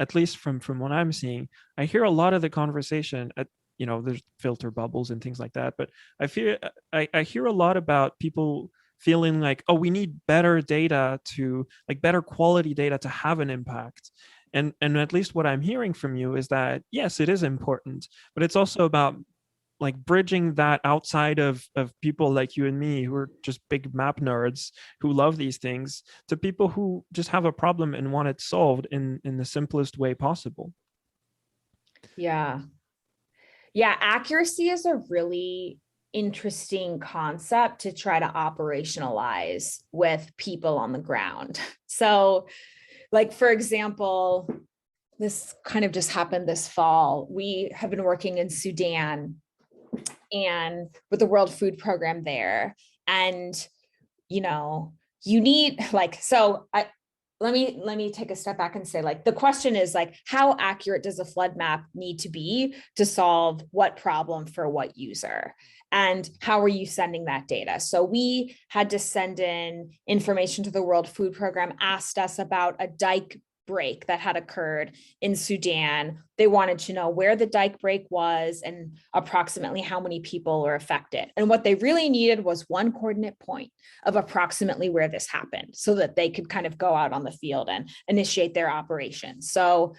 at least from what I'm seeing, I hear a lot of the conversation at, there's filter bubbles and things like that. But I hear a lot about people feeling like, oh, we need better data to, like, better quality data to have an impact. And at least what I'm hearing from you is that, yes, it is important, but it's also about like bridging that outside of people like you and me, who are just big map nerds who love these things, to people who just have a problem and want it solved in the simplest way possible. Yeah. Yeah, accuracy is a really interesting concept to try to operationalize with people on the ground. So, like, for example, this kind of just happened this fall. We have been working in Sudan and with the World Food Program there. And, you need let me take a step back and say, like, the question is like, how accurate does a flood map need to be to solve what problem for what user? And how are you sending that data? So we had to send in information to the World Food Program, asked us about a dike break that had occurred in Sudan. They wanted to know where the dike break was and approximately how many people were affected. And what they really needed was one coordinate point of approximately where this happened, so that they could kind of go out on the field and initiate their operations. So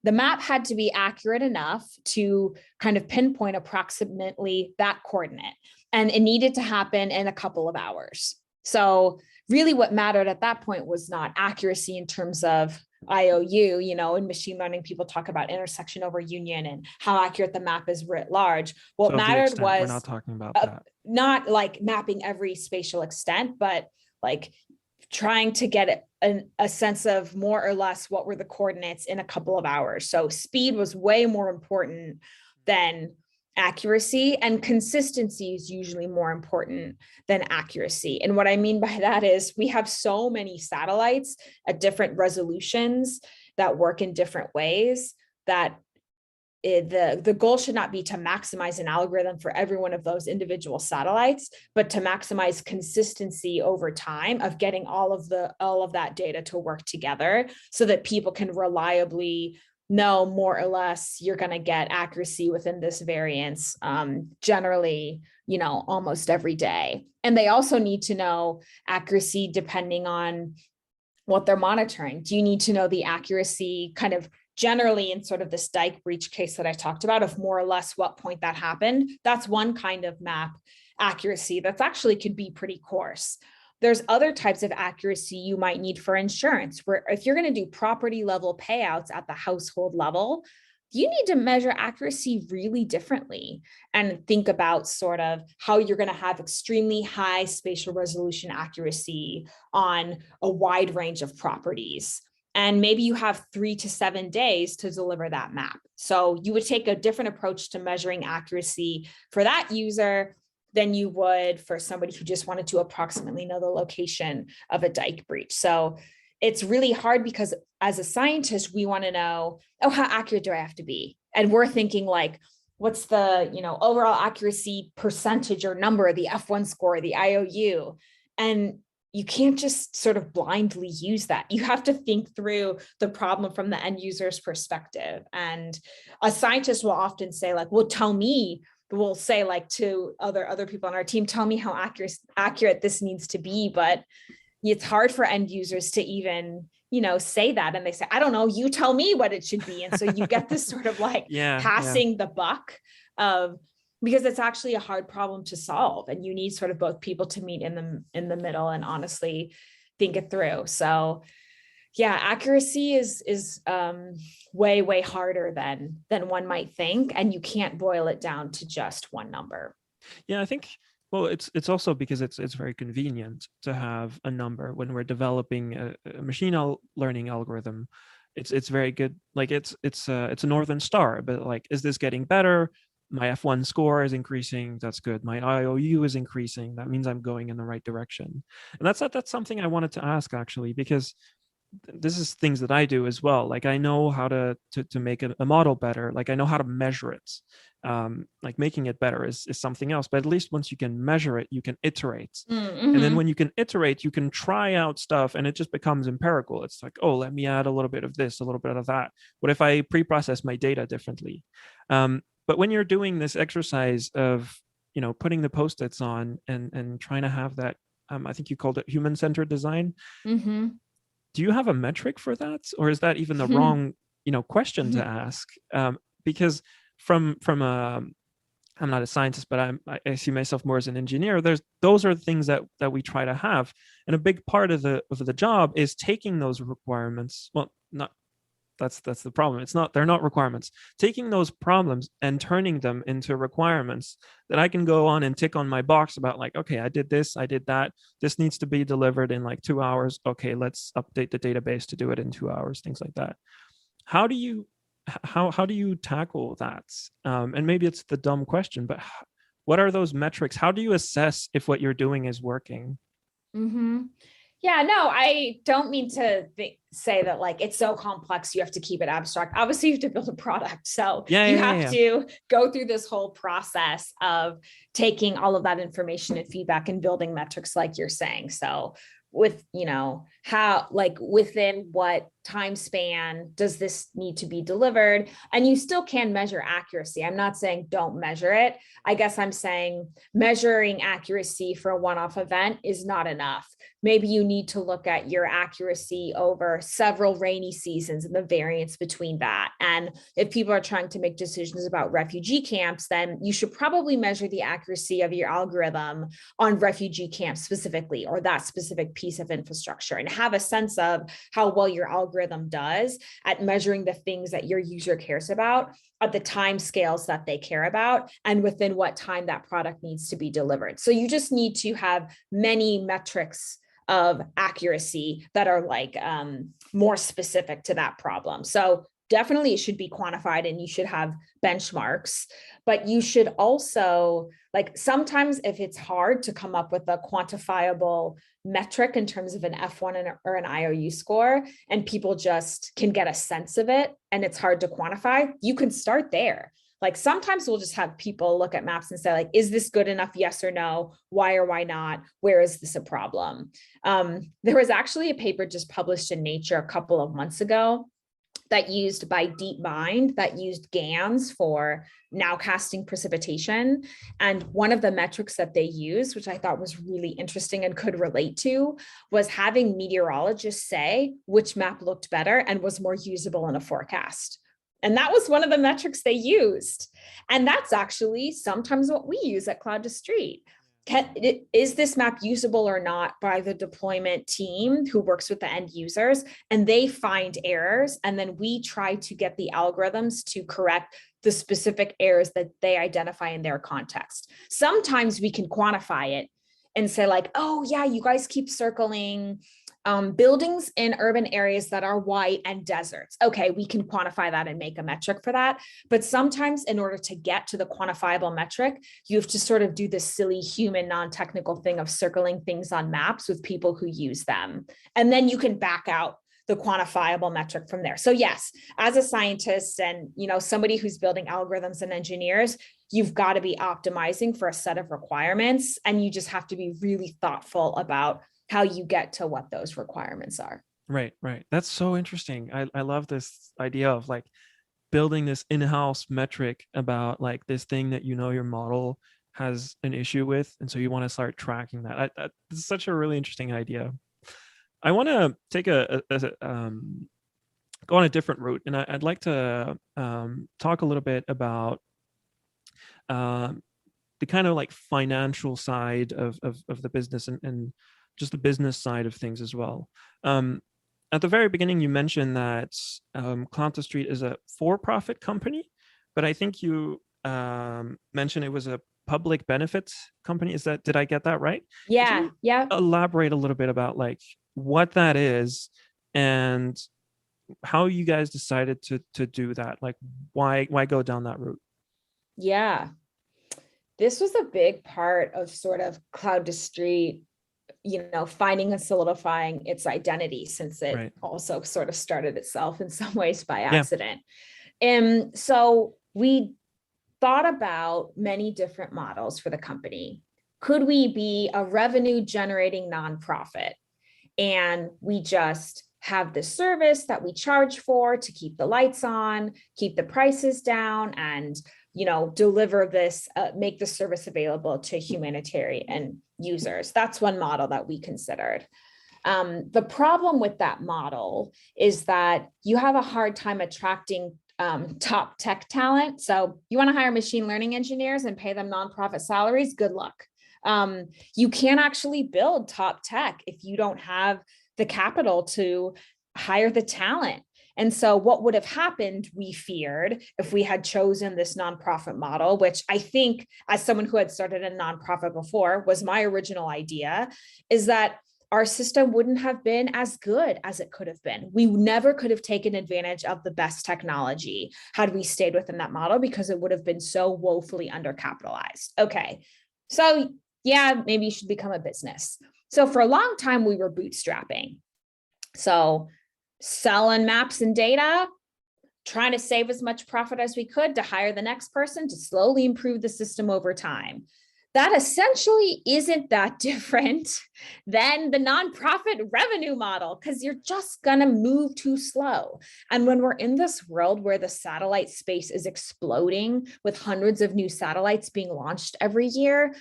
the map had to be accurate enough to kind of pinpoint approximately that coordinate. And it needed to happen in a couple of hours. So really what mattered at that point was not accuracy in terms of IOU, in machine learning, people talk about intersection over union and how accurate the map is writ large. What So mattered was, we're not talking about that. Not like mapping every spatial extent, but like trying to get a sense of more or less what were the coordinates in a couple of hours. So speed was way more important than accuracy, and consistency is usually more important than accuracy. And what I mean by that is we have so many satellites at different resolutions that work in different ways that the goal should not be to maximize an algorithm for every one of those individual satellites, but to maximize consistency over time of getting all of that data to work together, so that people can reliably know more or less you're going to get accuracy within this variance, generally, almost every day. And they also need to know accuracy depending on what they're monitoring. Do you need to know the accuracy kind of generally in sort of this dike breach case that I talked about, of more or less what point that happened? That's one kind of map accuracy that's actually could be pretty coarse. There's other types of accuracy you might need for insurance, where if you're going to do property level payouts at the household level, you need to measure accuracy really differently and think about sort of how you're going to have extremely high spatial resolution accuracy on a wide range of properties. And maybe you have 3 to 7 days to deliver that map. So you would take a different approach to measuring accuracy for that user than you would for somebody who just wanted to approximately know the location of a dike breach. So it's really hard because as a scientist, we want to know, oh, how accurate do I have to be? And we're thinking like, what's the, overall accuracy percentage or number, the F1 score, the IOU? And, you can't just sort of blindly use that. You have to think through the problem from the end user's perspective. And a scientist will often say like, well, tell me, we'll say like to other people on our team, tell me how accurate this needs to be. But it's hard for end users to even, say that. And they say, I don't know, you tell me what it should be. And so you get this sort of like passing the buck of, because it's actually a hard problem to solve. And you need sort of both people to meet in the middle and honestly think it through. So yeah, accuracy is way, way harder than one might think. And you can't boil it down to just one number. Yeah, I think, well, it's also because it's very convenient to have a number when we're developing a machine learning algorithm. It's very good. Like it's a Northern Star, but like, is this getting better? My F1 score is increasing. That's good. My IOU is increasing. That means I'm going in the right direction. And that's something I wanted to ask actually, because this is things that I do as well. Like I know how to make a model better. Like I know how to measure it. Like making it better is something else. But at least once you can measure it, you can iterate. Mm-hmm. And then when you can iterate, you can try out stuff, and it just becomes empirical. It's like, oh, let me add a little bit of this, a little bit of that. What if I pre-process my data differently? But when you're doing this exercise of, putting the post-its on and trying to have that, I think you called it human-centered design. Mm-hmm. Do you have a metric for that, or is that even the wrong, question to ask? Because from I'm not a scientist, but I see myself more as an engineer. Those are the things that we try to have, and a big part of the job is taking those requirements. Well, not that's the problem. They're not requirements. Taking those problems and turning them into requirements that I can go on and tick on my box about, like, okay, I did this, I did that. This needs to be delivered in like 2 hours. Okay, let's update the database to do it in 2 hours, things like that. How do you tackle that? And maybe it's the dumb question, but what are those metrics? How do you assess if what you're doing is working? Mm-hmm. Yeah, no, I don't mean to say that like it's so complex you have to keep it abstract. Obviously, you have to build a product. So you have to go through this whole process of taking all of that information and feedback and building metrics like you're saying. So with, how, like within what time span does this need to be delivered? And you still can measure accuracy. I'm not saying don't measure it. I guess I'm saying measuring accuracy for a one-off event is not enough. Maybe you need to look at your accuracy over several rainy seasons and the variance between that. And if people are trying to make decisions about refugee camps, then you should probably measure the accuracy of your algorithm on refugee camps specifically, or that specific piece of infrastructure, and have a sense of how well your algorithm does at measuring the things that your user cares about at the time scales that they care about and within what time that product needs to be delivered. So you just need to have many metrics of accuracy that are like more specific to that problem. So definitely it should be quantified and you should have benchmarks, but you should also, like, sometimes if it's hard to come up with a quantifiable metric in terms of an F1 or an IOU score, and people just can get a sense of it and it's hard to quantify, you can start there. Like sometimes we'll just have people look at maps and say, like, is this good enough? Yes or no? Why or why not? Where is this a problem? There was actually a paper just published in Nature a couple of months ago that used by DeepMind that used GANs for nowcasting precipitation. And one of the metrics that they used, which I thought was really interesting and could relate to, was having meteorologists say which map looked better and was more usable in a forecast. And that was one of the metrics they used. And that's actually sometimes what we use at Cloud2Street. Is this map usable or not by the deployment team who works with the end users? And they find errors. And then we try to get the algorithms to correct the specific errors that they identify in their context. Sometimes we can quantify it and say like, oh yeah, you guys keep circling buildings in urban areas that are white and deserts. Okay, we can quantify that and make a metric for that. But sometimes in order to get to the quantifiable metric, you have to sort of do this silly human non-technical thing of circling things on maps with people who use them. And then you can back out the quantifiable metric from there. So yes, as a scientist and somebody who's building algorithms and engineers, you've got to be optimizing for a set of requirements, and you just have to be really thoughtful about how you get to what those requirements are. Right, right. That's so interesting. I love this idea of like building this in-house metric about like this thing that your model has an issue with, and so you want to start tracking that. It's such a really interesting idea. I want to take go on a different route, and I'd like to talk a little bit about um, the kind of like financial side of the business, and just the business side of things as well. At the very beginning, you mentioned that Cloud2Street is a for-profit company, but I think you mentioned it was a public benefits company. Did I get that right? Could Yeah. you Yeah. elaborate a little bit about like what that is and how you guys decided to do that? Like why go down that route? Yeah. This was a big part of sort of Cloud2Street, finding and solidifying its identity, since it Right. also sort of started itself in some ways by Yeah. accident. And so we thought about many different models for the company. Could we be a revenue generating nonprofit? And we just have this service that we charge for to keep the lights on, keep the prices down, and deliver this, make the service available to humanitarian users. That's one model that we considered. The problem with that model is that you have a hard time attracting top tech talent. So you want to hire machine learning engineers and pay them nonprofit salaries, good luck. You can't actually build top tech if you don't have the capital to hire the talent. And so what would have happened, we feared, if we had chosen this nonprofit model, which I think, as someone who had started a nonprofit before, was my original idea, is that our system wouldn't have been as good as it could have been. We never could have taken advantage of the best technology had we stayed within that model, because it would have been so woefully undercapitalized. Okay, so yeah, maybe you should become a business. So for a long time, we were bootstrapping. So selling maps and data, trying to save as much profit as we could to hire the next person to slowly improve the system over time. That essentially isn't that different than the nonprofit revenue model, because you're just going to move too slow. And when we're in this world where the satellite space is exploding with hundreds of new satellites being launched every year,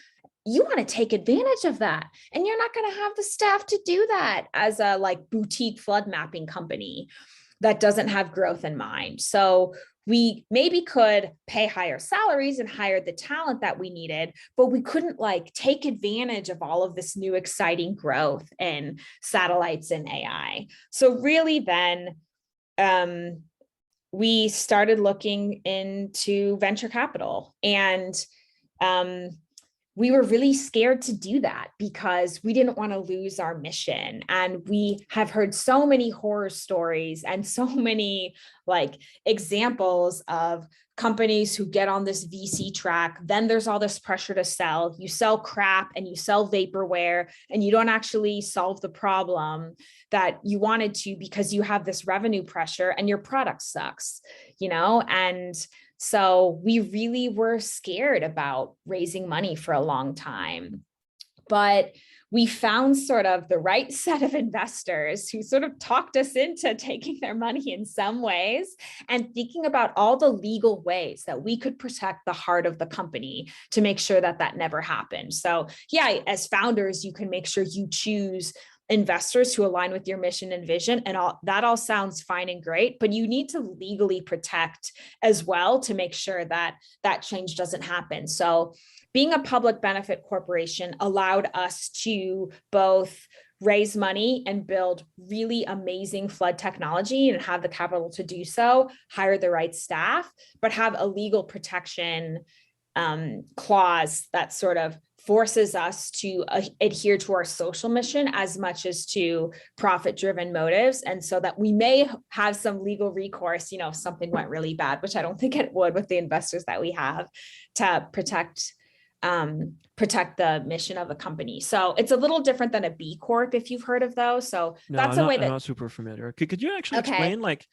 you want to take advantage of that. And you're not going to have the staff to do that as a like boutique flood mapping company that doesn't have growth in mind. So we maybe could pay higher salaries and hire the talent that we needed, but we couldn't like take advantage of all of this new exciting growth in satellites and AI. So really then we started looking into venture capital, and we were really scared to do that because we didn't want to lose our mission. And we have heard so many horror stories and so many like examples of companies who get on this VC track. Then there's all this pressure to sell. You sell crap and you sell vaporware, and you don't actually solve the problem that you wanted to because you have this revenue pressure and your product sucks, and so we really were scared about raising money for a long time. But we found sort of the right set of investors who sort of talked us into taking their money in some ways and thinking about all the legal ways that we could protect the heart of the company to make sure that that never happened. So yeah, as founders, you can make sure you choose investors who align with your mission and vision, and all that all sounds fine and great, but you need to legally protect as well to make sure that that change doesn't happen. So being a public benefit corporation allowed us to both raise money and build really amazing flood technology and have the capital to do so, hire the right staff, but have a legal protection clause that sort of forces us to adhere to our social mission as much as to profit-driven motives. And so that we may have some legal recourse, if something went really bad, which I don't think it would with the investors that we have, to protect the mission of the company. So it's a little different than a B Corp, if you've heard of those. So No, that's a way that I'm not super familiar. Could you actually explain like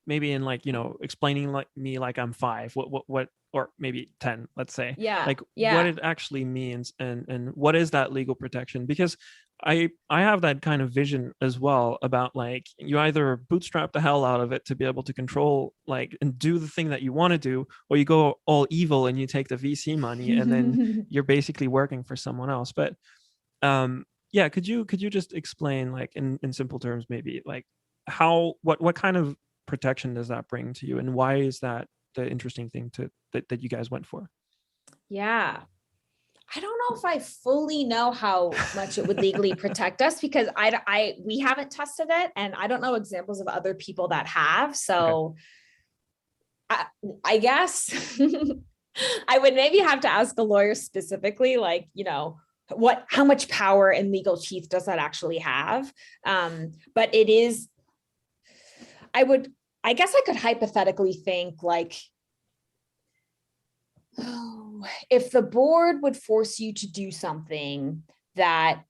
maybe in like, explaining like me like I'm 5, what or maybe 10, let's say, Yeah. like what Yeah. it actually means and what is that legal protection? Because I have that kind of vision as well about like you either bootstrap the hell out of it to be able to control like and do the thing that you want to do, or you go all evil and you take the VC money and then you're basically working for someone else. But yeah, could you just explain like in simple terms maybe like how what kind of protection does that bring to you, and why is that the interesting thing to that you guys went for? Yeah. I don't know if I fully know how much it would legally protect us because we haven't tested it and I don't know examples of other people that have. Okay. So I guess I would maybe have to ask a lawyer specifically, like, how much power and legal teeth does that actually have? But it is, I guess I could hypothetically think like, oh, if the board would force you to do something that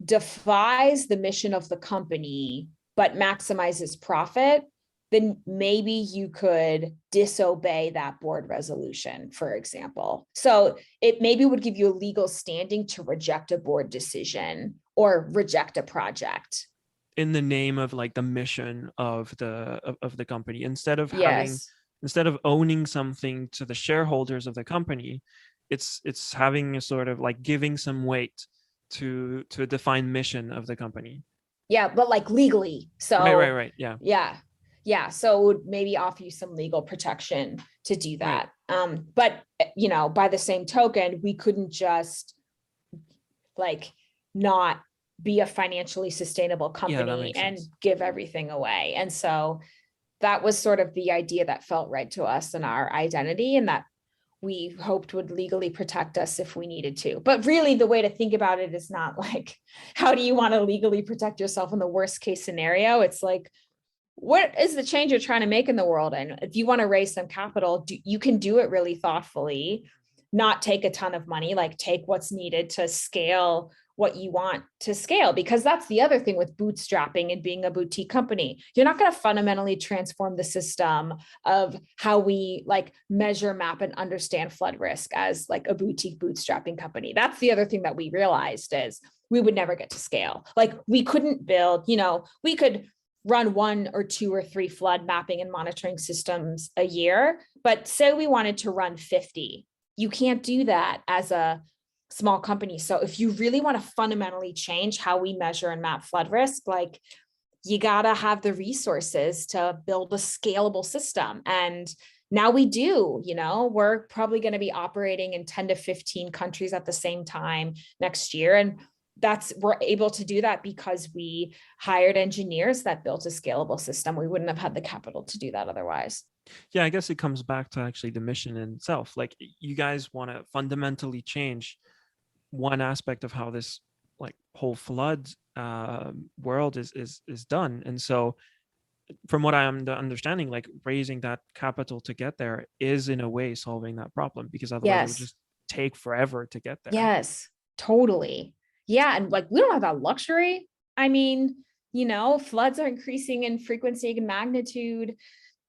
defies the mission of the company, but maximizes profit, then maybe you could disobey that board resolution, for example. So it maybe would give you a legal standing to reject a board decision or reject a project. In the name of like the mission of the company, Yes. instead of owning something to the shareholders of the company, it's having a sort of like giving some weight to a defined mission of the company. Yeah, but like legally. So Right, yeah. yeah. Yeah. So it would maybe offer you some legal protection to do Right. that. But by the same token, we couldn't just like not be a financially sustainable Yeah, that company makes and sense. give everything away. And so that was sort of the idea that felt right to us and our identity, and that we hoped would legally protect us if we needed to. But really, the way to think about it is not like, how do you want to legally protect yourself in the worst case scenario? It's like, what is the change you're trying to make in the world? And if you want to raise some capital, you can do it really thoughtfully, not take a ton of money, like take what's needed to scale what you want to scale. Because that's the other thing with bootstrapping and being a boutique company. You're not going to fundamentally transform the system of how we like measure, map, and understand flood risk as like a boutique bootstrapping company. That's the other thing that we realized is we would never get to scale. Like we couldn't build, we could run 1 or 2 or 3 flood mapping and monitoring systems a year, but say we wanted to run 50, you can't do that as a small company. So if you really want to fundamentally change how we measure and map flood risk, like you got to have the resources to build a scalable system. And now we do, we're probably going to be operating in 10 to 15 countries at the same time next year. And we're able to do that because we hired engineers that built a scalable system. We wouldn't have had the capital to do that otherwise. Yeah, I guess it comes back to actually the mission in itself. Like you guys want to fundamentally change one aspect of how this like whole flood world is done. And so from what I'm understanding, like raising that capital to get there is in a way solving that problem, because otherwise it would Yes. just take forever to get there. Yes, totally. Yeah. And like, we don't have that luxury. I mean, floods are increasing in frequency and magnitude.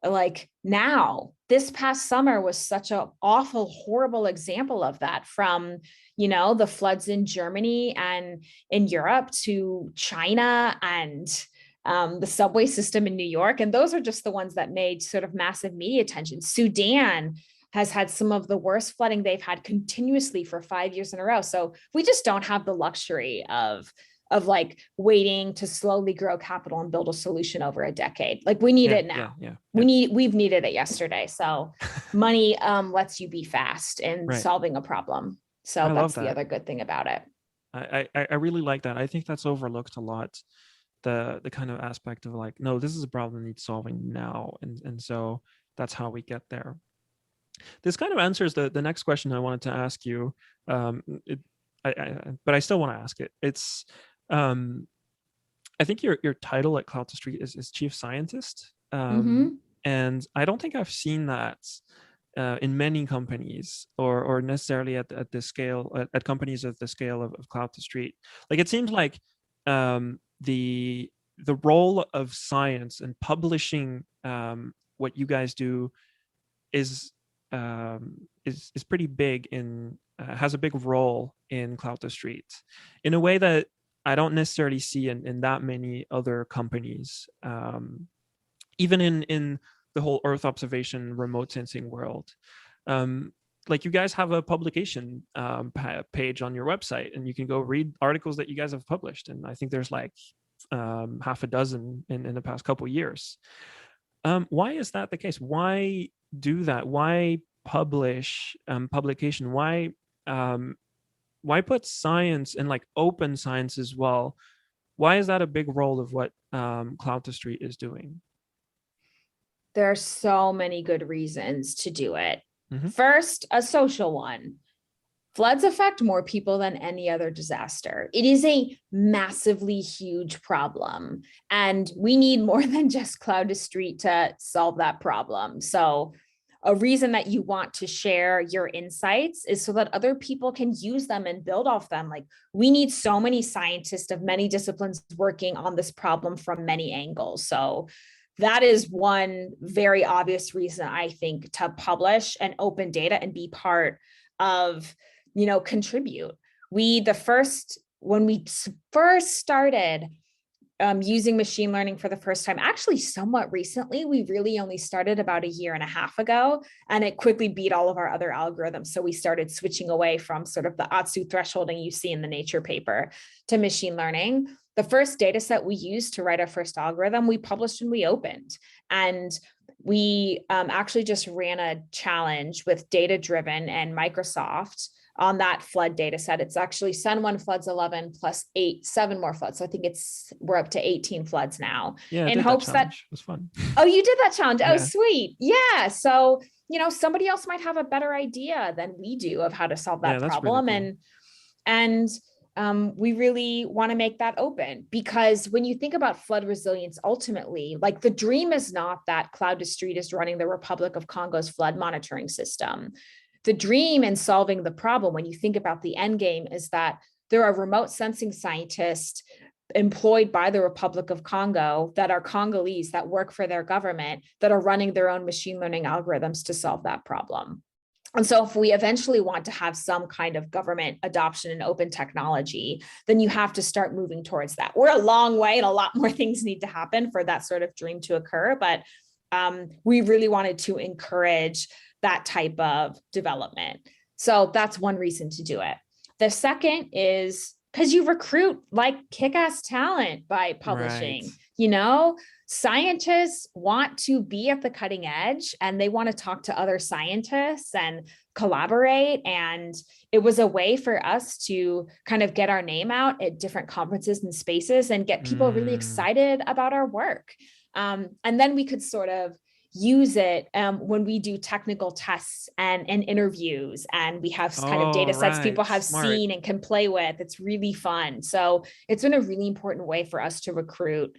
Like now, this past summer was such an awful, horrible example of that, from, the floods in Germany and in Europe to China and the subway system in New York. And those are just the ones that made sort of massive media attention. Sudan has had some of the worst flooding they've had continuously for 5 years in a row. So we just don't have the luxury of like waiting to slowly grow capital and build a solution over a decade. Like we need Yeah, it now. yeah. We've needed it yesterday. So money lets you be fast in Right. solving a problem. So I love that's the that. other good thing about it. I really like that. I think that's overlooked a lot. The kind of aspect of like, no, this is a problem that needs solving now, and so that's how we get there. This kind of answers the next question I wanted to ask you. It, but I still want to ask it. It's um, I think your title at Cloud2Street is chief scientist, Mm-hmm. and I don't think I've seen that in many companies, or necessarily at the scale at companies at the scale of Cloud2Street. Like it seems like the role of science and publishing what you guys do is is pretty big in has a big role in Cloud2Street in a way that I don't necessarily see in that many other companies, even in the whole Earth observation remote sensing world. Um, like you guys have a publication page on your website, and you can go read articles that you guys have published. And I think there's like half a dozen in the past couple of years. Why is that the case? Why do that? Why publish publication? Why put science and like open science as well? Why is that a big role of what Cloud2Street is doing? There are so many good reasons to do it. Mm-hmm. First, a social one. Floods affect more people than any other disaster. It is a massively huge problem, and we need more than just Cloud2Street to solve that problem. So a reason that you want to share your insights is so that other people can use them and build off them. Like, we need so many scientists of many disciplines working on this problem from many angles. So that is one very obvious reason, I think, to publish and open data and be part of, contribute. When we first started using machine learning for the first time, actually somewhat recently, we really only started about a year and a half ago, and it quickly beat all of our other algorithms. So we started switching away from sort of the Atsu thresholding you see in the Nature paper to machine learning. The first data set we used to write our first algorithm, we published and we opened. And we actually just ran a challenge with Data Driven and Microsoft on that flood data set. It's actually Sun 1 floods 11 plus 7 more floods. So I think we're up to 18 floods now. Yeah, in hopes that it was fun. Oh, you did that challenge. Yeah. Oh, sweet. Yeah. So, somebody else might have a better idea than we do of how to solve that problem. Really cool. And we really want to make that open, because when you think about flood resilience, ultimately, like, the dream is not that Cloud2Street is running the Republic of Congo's flood monitoring system. The dream in solving the problem, when you think about the end game, is that there are remote sensing scientists employed by the Republic of Congo that are Congolese, that work for their government, that are running their own machine learning algorithms to solve that problem. And so if we eventually want to have some kind of government adoption and open technology, then you have to start moving towards that. We're a long way, and a lot more things need to happen for that sort of dream to occur. But we really wanted to encourage that type of development. So that's one reason to do it. The second is because you recruit like kick-ass talent by publishing. Right. Scientists want to be at the cutting edge, and they want to talk to other scientists and collaborate. And it was a way for us to kind of get our name out at different conferences and spaces and get people really excited about our work. And then we could sort of use it when we do technical tests and interviews, and we have kind of data sets people have seen and can play with. It's really fun. So it's been a really important way for us to recruit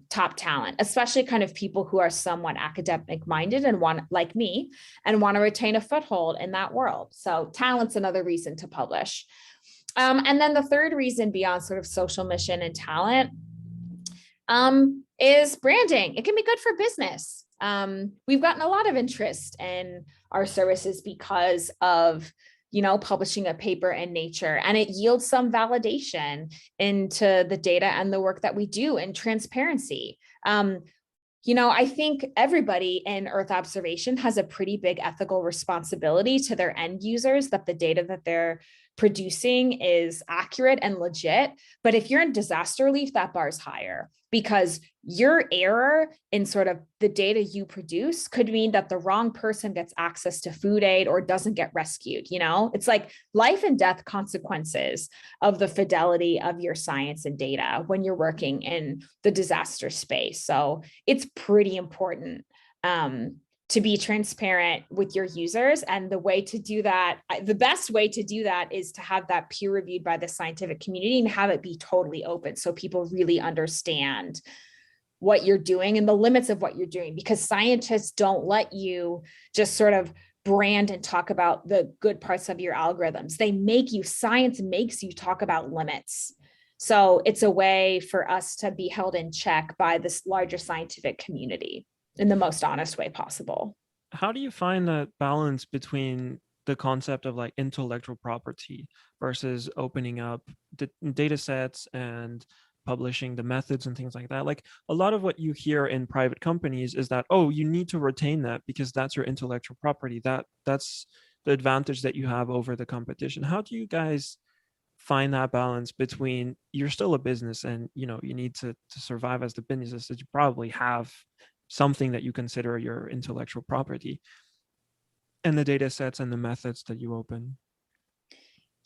top talent, especially kind of people who are somewhat academic minded and like me, and want to retain a foothold in that world. So talent's another reason to publish. And then the third reason, beyond sort of social mission and talent, is branding. It can be good for business. We've gotten a lot of interest in our services because of, publishing a paper in Nature, and it yields some validation into the data and the work that we do, and transparency. I think everybody in Earth observation has a pretty big ethical responsibility to their end users, that the data that they're producing is accurate and legit. But if you're in disaster relief, that bar's higher, because your error in sort of the data you produce could mean that the wrong person gets access to food aid or doesn't get rescued. It's like life and death consequences of the fidelity of your science and data when you're working in the disaster space. So it's pretty important to be transparent with your users. And the way to do that, the best way to do that, is to have that peer reviewed by the scientific community and have it be totally open, so people really understand what you're doing and the limits of what you're doing, because scientists don't let you just sort of brand and talk about the good parts of your algorithms. Science makes you talk about limits. So it's a way for us to be held in check by this larger scientific community in the most honest way possible. How do you find that balance between the concept of like intellectual property versus opening up the data sets and publishing the methods and things like that. Like a lot of what you hear in private companies is that, oh, you need to retain that because that's your intellectual property. That's the advantage that you have over the competition. How do you guys find that balance between you're still a business and you need to survive as the business that you probably have something that you consider your intellectual property and the data sets and the methods that you open?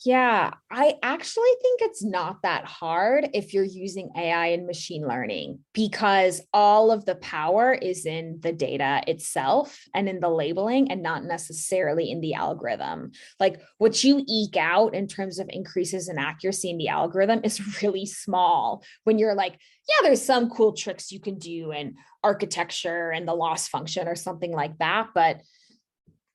Yeah, I actually think it's not that hard if you're using AI and machine learning, because all of the power is in the data itself and in the labeling and not necessarily in the algorithm. Like what you eke out in terms of increases in accuracy in the algorithm is really small when you're like, yeah, there's some cool tricks you can do in architecture and the loss function or something like that. But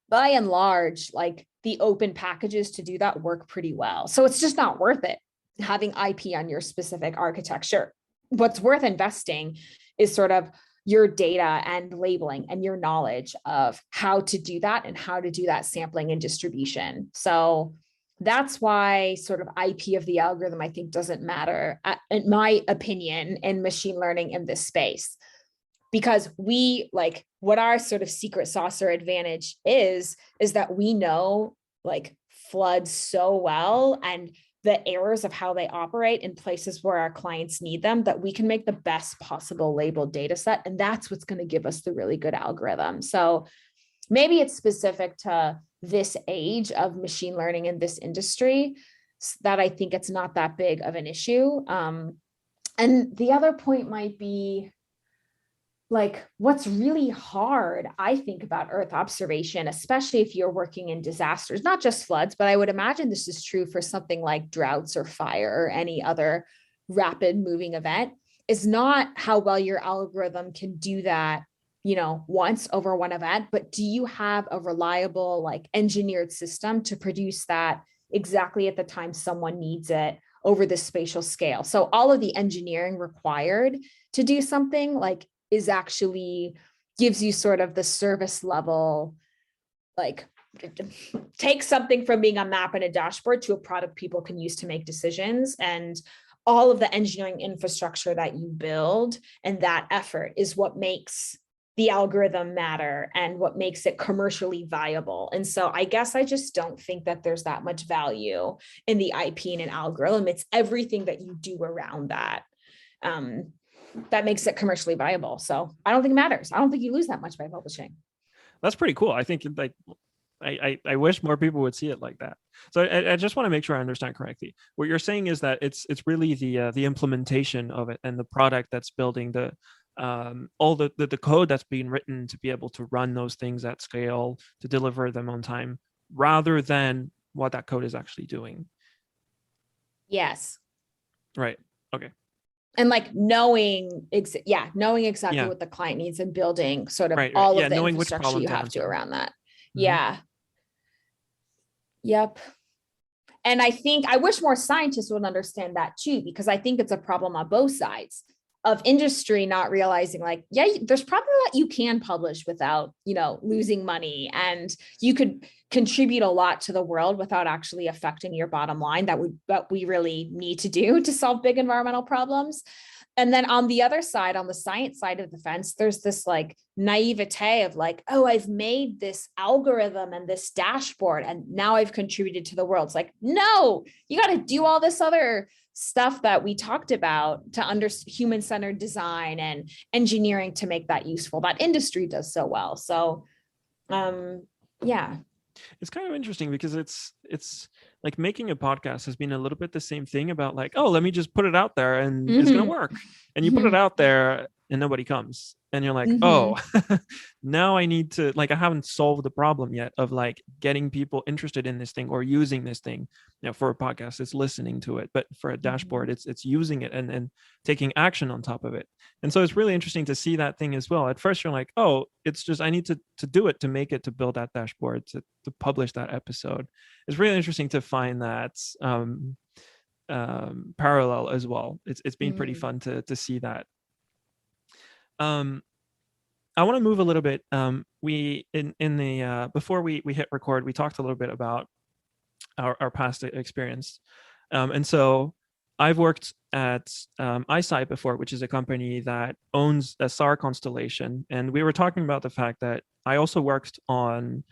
by and large, like the open packages to do that work pretty well. So it's just not worth it having IP on your specific architecture. What's worth investing is sort of your data and labeling and your knowledge of how to do that and how to do that sampling and distribution. So that's why sort of IP of the algorithm, I think, doesn't matter, in my opinion, in machine learning in this space. Because we like what our sort of secret sauce or advantage is that we know like floods so well and the errors of how they operate in places where our clients need them, that we can make the best possible labeled data set. And that's what's going to give us the really good algorithm. So maybe it's specific to this age of machine learning in this industry that I think it's not that big of an issue. And the other point might be, like what's really hard, I think, about Earth observation, especially if you're working in disasters, not just floods, but I would imagine this is true for something like droughts or fire or any other rapid moving event, is not how well your algorithm can do that, once over one event, but do you have a reliable, like engineered system to produce that exactly at the time someone needs it over this spatial scale? So all of the engineering required to do something like is actually gives you sort of the service level, like take something from being a map and a dashboard to a product people can use to make decisions. And all of the engineering infrastructure that you build and that effort is what makes the algorithm matter and what makes it commercially viable. And so I guess I just don't think that there's that much value in the IP and an algorithm. It's everything that you do around that. That makes it commercially viable. So I don't think it matters. I don't think you lose that much by publishing. That's pretty cool. I think like I wish more people would see it like that. So I just want to make sure I understand correctly. What you're saying is that it's really the implementation of it and the product that's building the all the code that's being written to be able to run those things at scale, to deliver them on time, rather than what that code is actually doing. Yes. Right. Okay. And like knowing exactly what the client needs and building sort of all of the knowing infrastructure you have to around that. Mm-hmm. Yeah. Yep. And I think I wish more scientists would understand that too, because I think it's a problem on both sides of industry not realizing like, yeah, there's probably a lot you can publish without, losing money, and you could contribute a lot to the world without actually affecting your bottom line that we really need to do to solve big environmental problems. And then on the other side, on the science side of the fence, there's this like naivete of like, oh, I've made this algorithm and this dashboard and now I've contributed to the world. It's like, no, you got to do all this other stuff that we talked about to understand human-centered design and engineering to make that useful. That industry does so well. So, yeah. It's kind of interesting because it's like making a podcast has been a little bit the same thing about like, oh, let me just put it out there and it's going to work. And you put it out there and nobody comes. And you're like, oh, now I need to, like, I haven't solved the problem yet of like getting people interested in this thing or using this thing. For a podcast, it's listening to it, but for a dashboard, it's using it and taking action on top of it. And so it's really interesting to see that thing as well. At first you're like, oh, it's just, I need to do it, to make it, to build that dashboard, to publish that episode. It's really interesting to find that parallel as well. It's been pretty fun to see that. I want to move a little bit. We in the before we hit record, we talked a little bit about our past experience, and so I've worked at iSight before, which is a company that owns a SAR constellation, and we were talking about the fact that I also worked on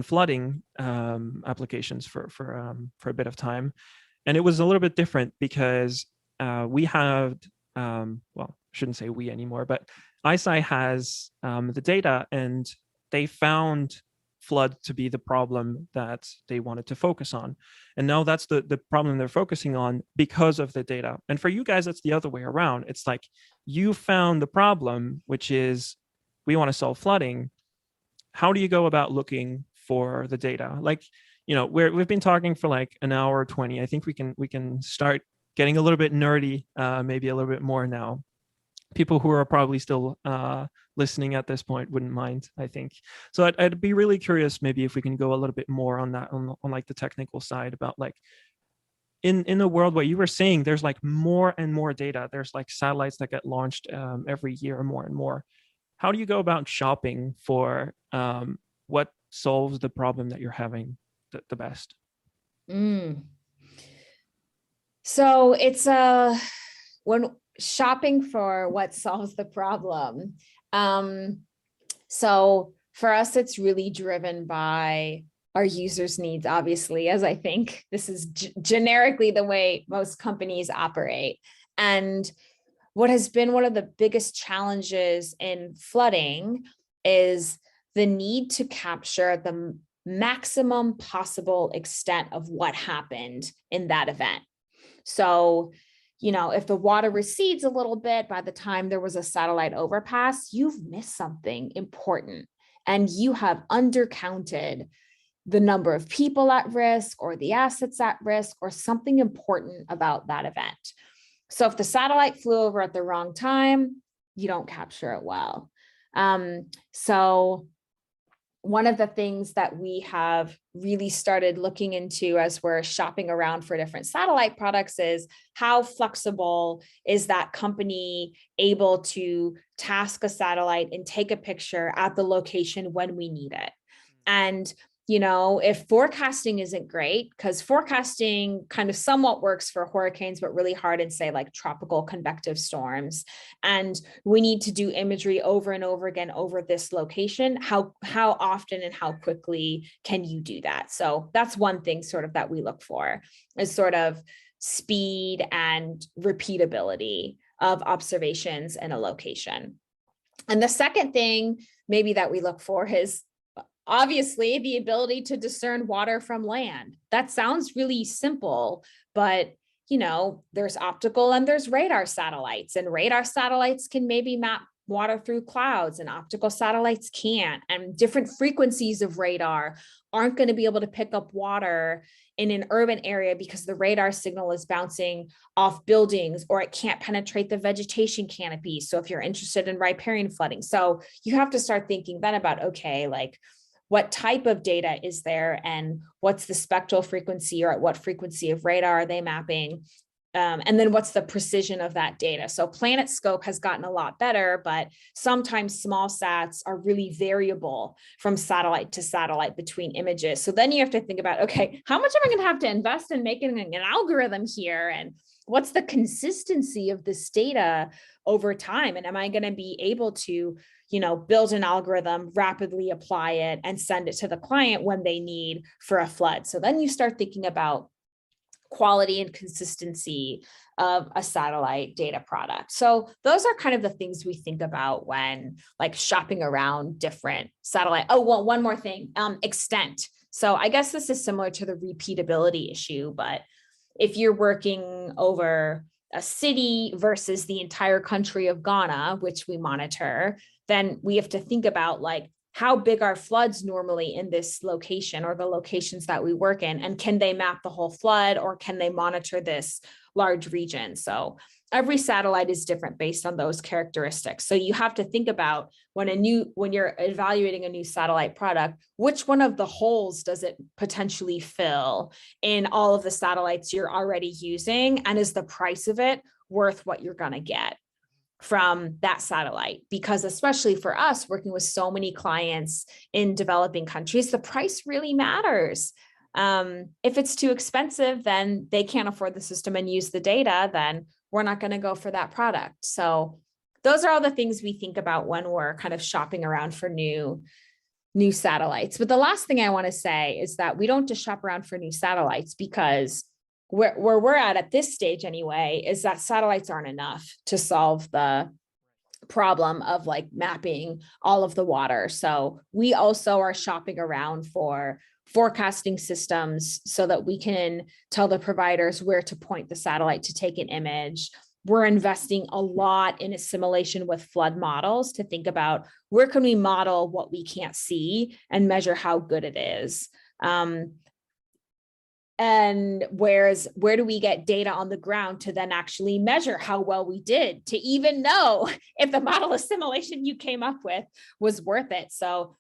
flooding applications for a bit of time, and it was a little bit different because we had well, I shouldn't say we anymore, but iSight has the data, and they found flood to be the problem that they wanted to focus on. And now that's the problem they're focusing on because of the data. And for you guys, it's the other way around. It's like you found the problem, which is we want to solve flooding. How do you go about looking for the data? Like, we've been talking for like an hour 20. I think we can start getting a little bit nerdy, maybe a little bit more now. People who are probably still listening at this point wouldn't mind, I think. So I'd be really curious, maybe if we can go a little bit more on that, on like the technical side, about like in a world where you were saying there's like more and more data, there's like satellites that get launched every year, more and more. How do you go about shopping for what solves the problem that you're having the best? Mm. So it's when shopping for what solves the problem. So for us, it's really driven by our users' needs, obviously, as I think this is generically the way most companies operate. And what has been one of the biggest challenges in flooding is the need to capture the maximum possible extent of what happened in that event. So, if the water recedes a little bit by the time there was a satellite overpass, you've missed something important and you have undercounted the number of people at risk or the assets at risk or something important about that event. So if the satellite flew over at the wrong time, you don't capture it well. So one of the things that we have really started looking into as we're shopping around for different satellite products is how flexible is that company able to task a satellite and take a picture at the location when we need it. And if forecasting isn't great, because forecasting kind of somewhat works for hurricanes, but really hard in, say, like tropical convective storms, and we need to do imagery over and over again over this location, how often and how quickly can you do that? So that's one thing sort of that we look for, is sort of speed and repeatability of observations in a location. And the second thing maybe that we look for is obviously the ability to discern water from land. That sounds really simple, but there's optical and there's radar satellites, and radar satellites can maybe map water through clouds and optical satellites can't. And different frequencies of radar aren't going to be able to pick up water in an urban area because the radar signal is bouncing off buildings or it can't penetrate the vegetation canopy. So if you're interested in riparian flooding, so you have to start thinking then about, okay, like, what type of data is there and what's the spectral frequency, or at what frequency of radar are they mapping? And then what's the precision of that data? So Planet Scope has gotten a lot better, but sometimes small sats are really variable from satellite to satellite between images. So then you have to think about, okay, how much am I going to have to invest in making an algorithm here? And what's the consistency of this data over time? And am I going to be able to build an algorithm, rapidly apply it, and send it to the client when they need for a flood? So then you start thinking about quality and consistency of a satellite data product. So those are kind of the things we think about when like shopping around different satellite. Oh, well, one more thing, extent. So I guess this is similar to the repeatability issue, but if you're working over a city versus the entire country of Ghana, which we monitor, then we have to think about like, how big are floods normally in this location or the locations that we work in? And can they map the whole flood, or can they monitor this large region? So every satellite is different based on those characteristics. So you have to think about when you're evaluating a new satellite product, which one of the holes does it potentially fill in all of the satellites you're already using? And is the price of it worth what you're going to get? from that satellite, because especially for us working with so many clients in developing countries, the price really matters. If it's too expensive, then they can't afford the system and use the data, then we're not going to go for that product. So those are all the things we think about when we're kind of shopping around for new satellites. But the last thing I want to say is that we don't just shop around for new satellites, because where we're at this stage anyway, is that satellites aren't enough to solve the problem of like mapping all of the water. So we also are shopping around for forecasting systems so that we can tell the providers where to point the satellite to take an image. We're investing a lot in assimilation with flood models to think about where can we model what we can't see and measure how good it is. And where do we get data on the ground to then actually measure how well we did, to even know if the model assimilation you came up with was worth it. So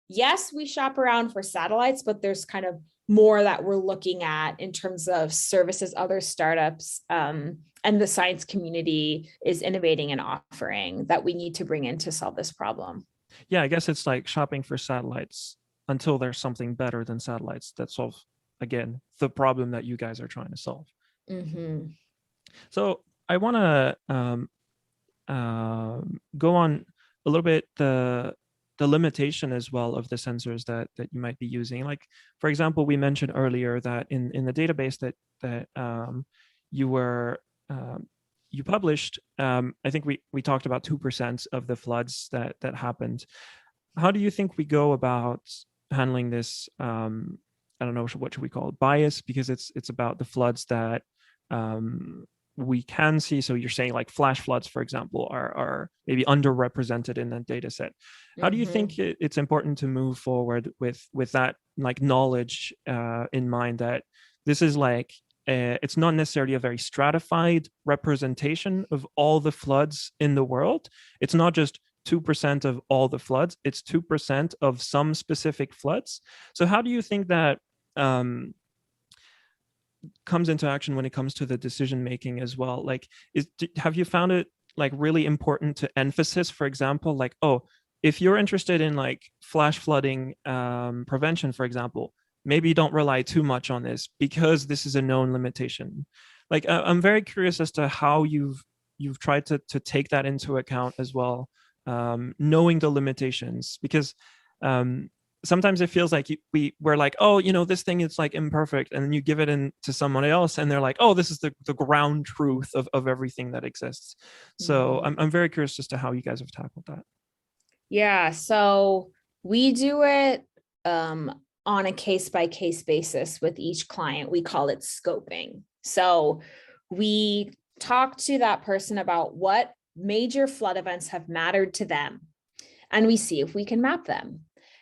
yes, we shop around for satellites, but there's kind of more that we're looking at in terms of services other startups and the science community is innovating and offering that we need to bring in to solve this problem. Yeah, I guess it's like shopping for satellites until there's something better than satellites that solves, again, the problem that you guys are trying to solve. Mm-hmm. So I want to go on a little bit the limitation as well of the sensors that you might be using. Like, for example, we mentioned earlier that in the database that you were you published, I think we talked about 2% of the floods that happened. How do you think we go about handling this? I don't know, what should we call it? Bias, because it's about the floods that we can see. So you're saying like flash floods, for example, are maybe underrepresented in the data set. How do you think it's important to move forward with that like knowledge in mind, that this is like it's not necessarily a very stratified representation of all the floods in the world. It's not just 2% of all the floods, it's 2% of some specific floods. So how do you think that comes into action when it comes to the decision making as well? Like, have you found it like really important to emphasize, for example, like, oh, if you're interested in like flash flooding prevention, for example, maybe don't rely too much on this because this is a known limitation. Like, I'm very curious as to how you've tried to take that into account as well, knowing the limitations, because sometimes it feels like we're like, oh, this thing is like imperfect, and then you give it in to someone else and they're like, oh, this is the ground truth of everything that exists. So I'm very curious as to how you guys have tackled that. Yeah, so we do it on a case-by-case basis with each client. We call it scoping. So we talk to that person about what major flood events have mattered to them, and we see if we can map them.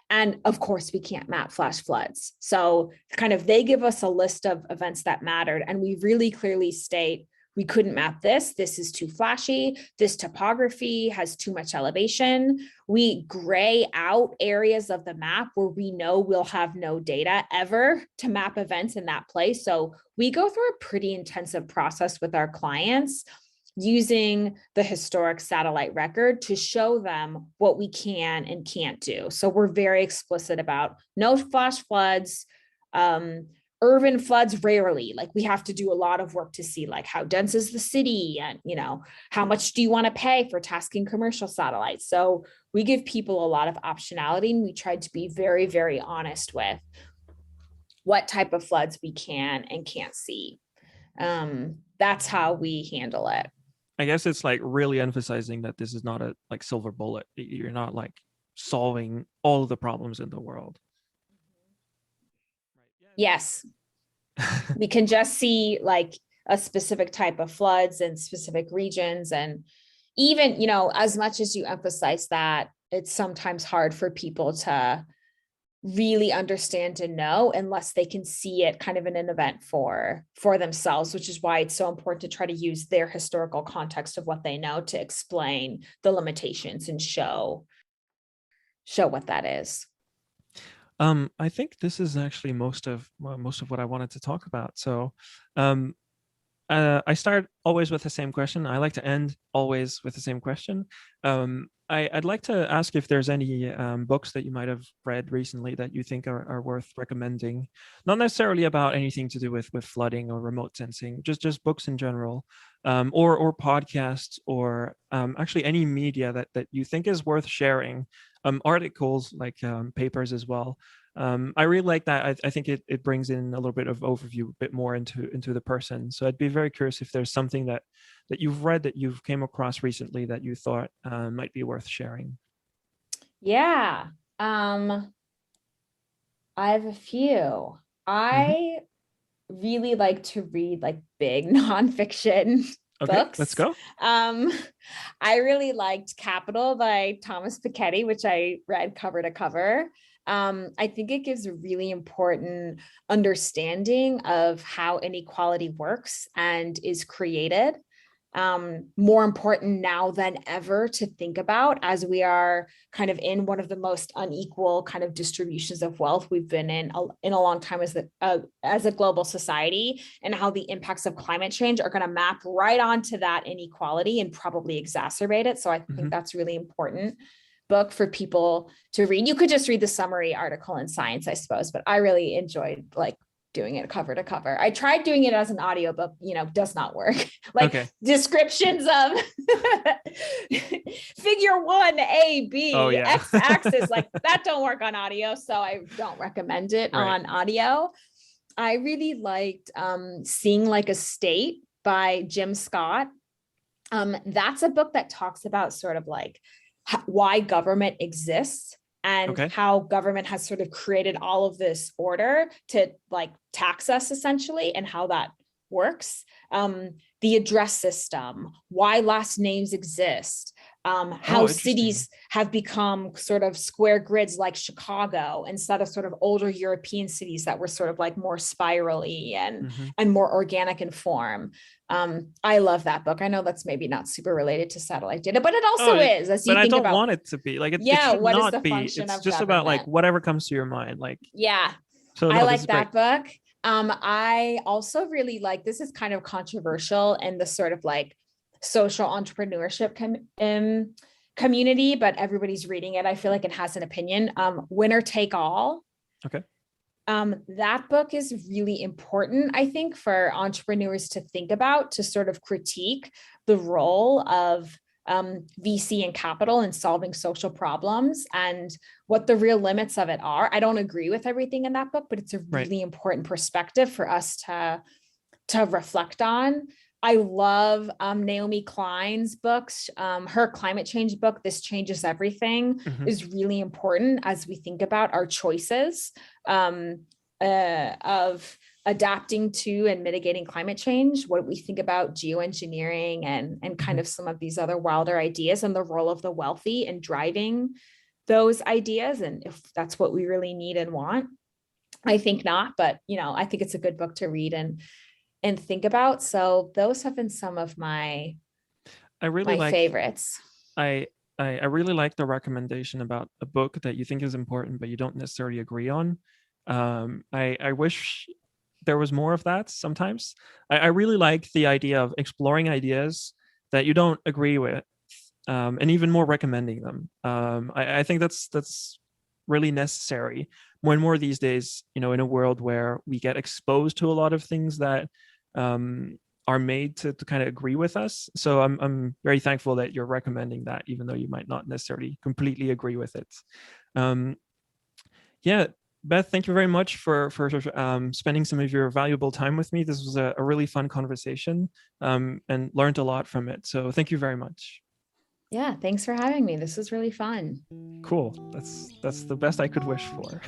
And of course, we can't map flash floods. So kind of they give us a list of events that mattered, and we really clearly state, we couldn't map this. This is too flashy. This topography has too much elevation. We gray out areas of the map where we know we'll have no data ever to map events in that place. So we go through a pretty intensive process with our clients using the historic satellite record to show them what we can and can't do. So we're very explicit about no flash floods, urban floods rarely. Like, we have to do a lot of work to see like how dense is the city, and how much do you want to pay for tasking commercial satellites. So we give people a lot of optionality, and we tried to be very, very honest with what type of floods we can and can't see. That's how we handle it. I guess it's like really emphasizing that this is not a like silver bullet. You're not like solving all of the problems in the world. Yes. We can just see like a specific type of floods in specific regions. And even, as much as you emphasize that, it's sometimes hard for people to really understand and know unless they can see it kind of in an event for themselves, which is why it's so important to try to use their historical context of what they know to explain the limitations and show what that is. I think this is actually most of what I wanted to talk about. So I start always with the same question. I like to end always with the same question. I'd like to ask if there's any books that you might have read recently that you think are worth recommending. Not necessarily about anything to do with flooding or remote sensing, just books in general, or podcasts, or actually any media that you think is worth sharing. Articles, like papers as well. I really like that. I think it brings in a little bit of overview, a bit more into the person. So I'd be very curious if there's something that you've read, that you've came across recently, that you thought might be worth sharing. Yeah. I have a few. Mm-hmm. I really like to read like big nonfiction Okay, let's books. go. Um, I really liked Capital by Thomas Piketty, which I read cover to cover. I think it gives a really important understanding of how inequality works and is created. More important now than ever to think about, as we are kind of in one of the most unequal kind of distributions of wealth we've been in a long time as a global society, and how the impacts of climate change are going to map right onto that inequality and probably exacerbate it. So I Mm-hmm. think that's really important book for people to read. You could just read the summary article in Science, I suppose, but I really enjoyed like doing it cover to cover. I tried doing it as an audio, but does not work. Like Okay. descriptions of figure 1 Oh AB yeah. x-axis, like that don't work on audio, so I don't recommend it Right. on audio. I really liked Seeing Like a State by Jim Scott. That's a book that talks about sort of like why government exists and Okay. how government has sort of created all of this order to like tax us essentially, and how that works. The address system, why last names exist, how Oh, interesting. cities have become sort of square grids like Chicago instead of sort of older European cities that were sort of like more spirally Mm-hmm. and more organic in form. I love that book. I know that's maybe not super related to satellite data, but it Oh, also is, as but you I think don't about, want it to be like it yeah, should what is the not be. function It's of just about like government? whatever comes to your mind. Like, Yeah, so I no, this is like great. that book. I also really like, this is kind of controversial in the sort of like social entrepreneurship community, but everybody's reading it. I feel like it has an opinion. Winner Take All. Okay. That book is really important, I think, for entrepreneurs to think about, to sort of critique the role of VC and capital in solving social problems and what the real limits of it are. I don't agree with everything in that book, but it's a Right. really important perspective for us to reflect on. I love Naomi Klein's books. Her climate change book, This Changes Everything, Mm-hmm. is really important as we think about our choices of adapting to and mitigating climate change, what we think about geoengineering and Mm-hmm. kind of some of these other wilder ideas, and the role of the wealthy in driving those ideas, and if that's what we really need and want. I think not, but I think it's a good book to read and think about. So those have been some of my I really my like favorites. I I really like the recommendation about a book that you think is important but you don't necessarily agree on. I wish there was more of that sometimes. I really like the idea of exploring ideas that you don't agree with, and even more recommending them. I think that's really necessary more and more these days, in a world where we get exposed to a lot of things that um, are made to kind of agree with us. So I'm very thankful that you're recommending that, even though you might not necessarily completely agree with it. Um, yeah, Beth, thank you very much for spending some of your valuable time with me. This was a really fun conversation, and learned a lot from it. So thank you very much. Yeah, thanks for having me. This was really fun. Cool. That's the best I could wish for.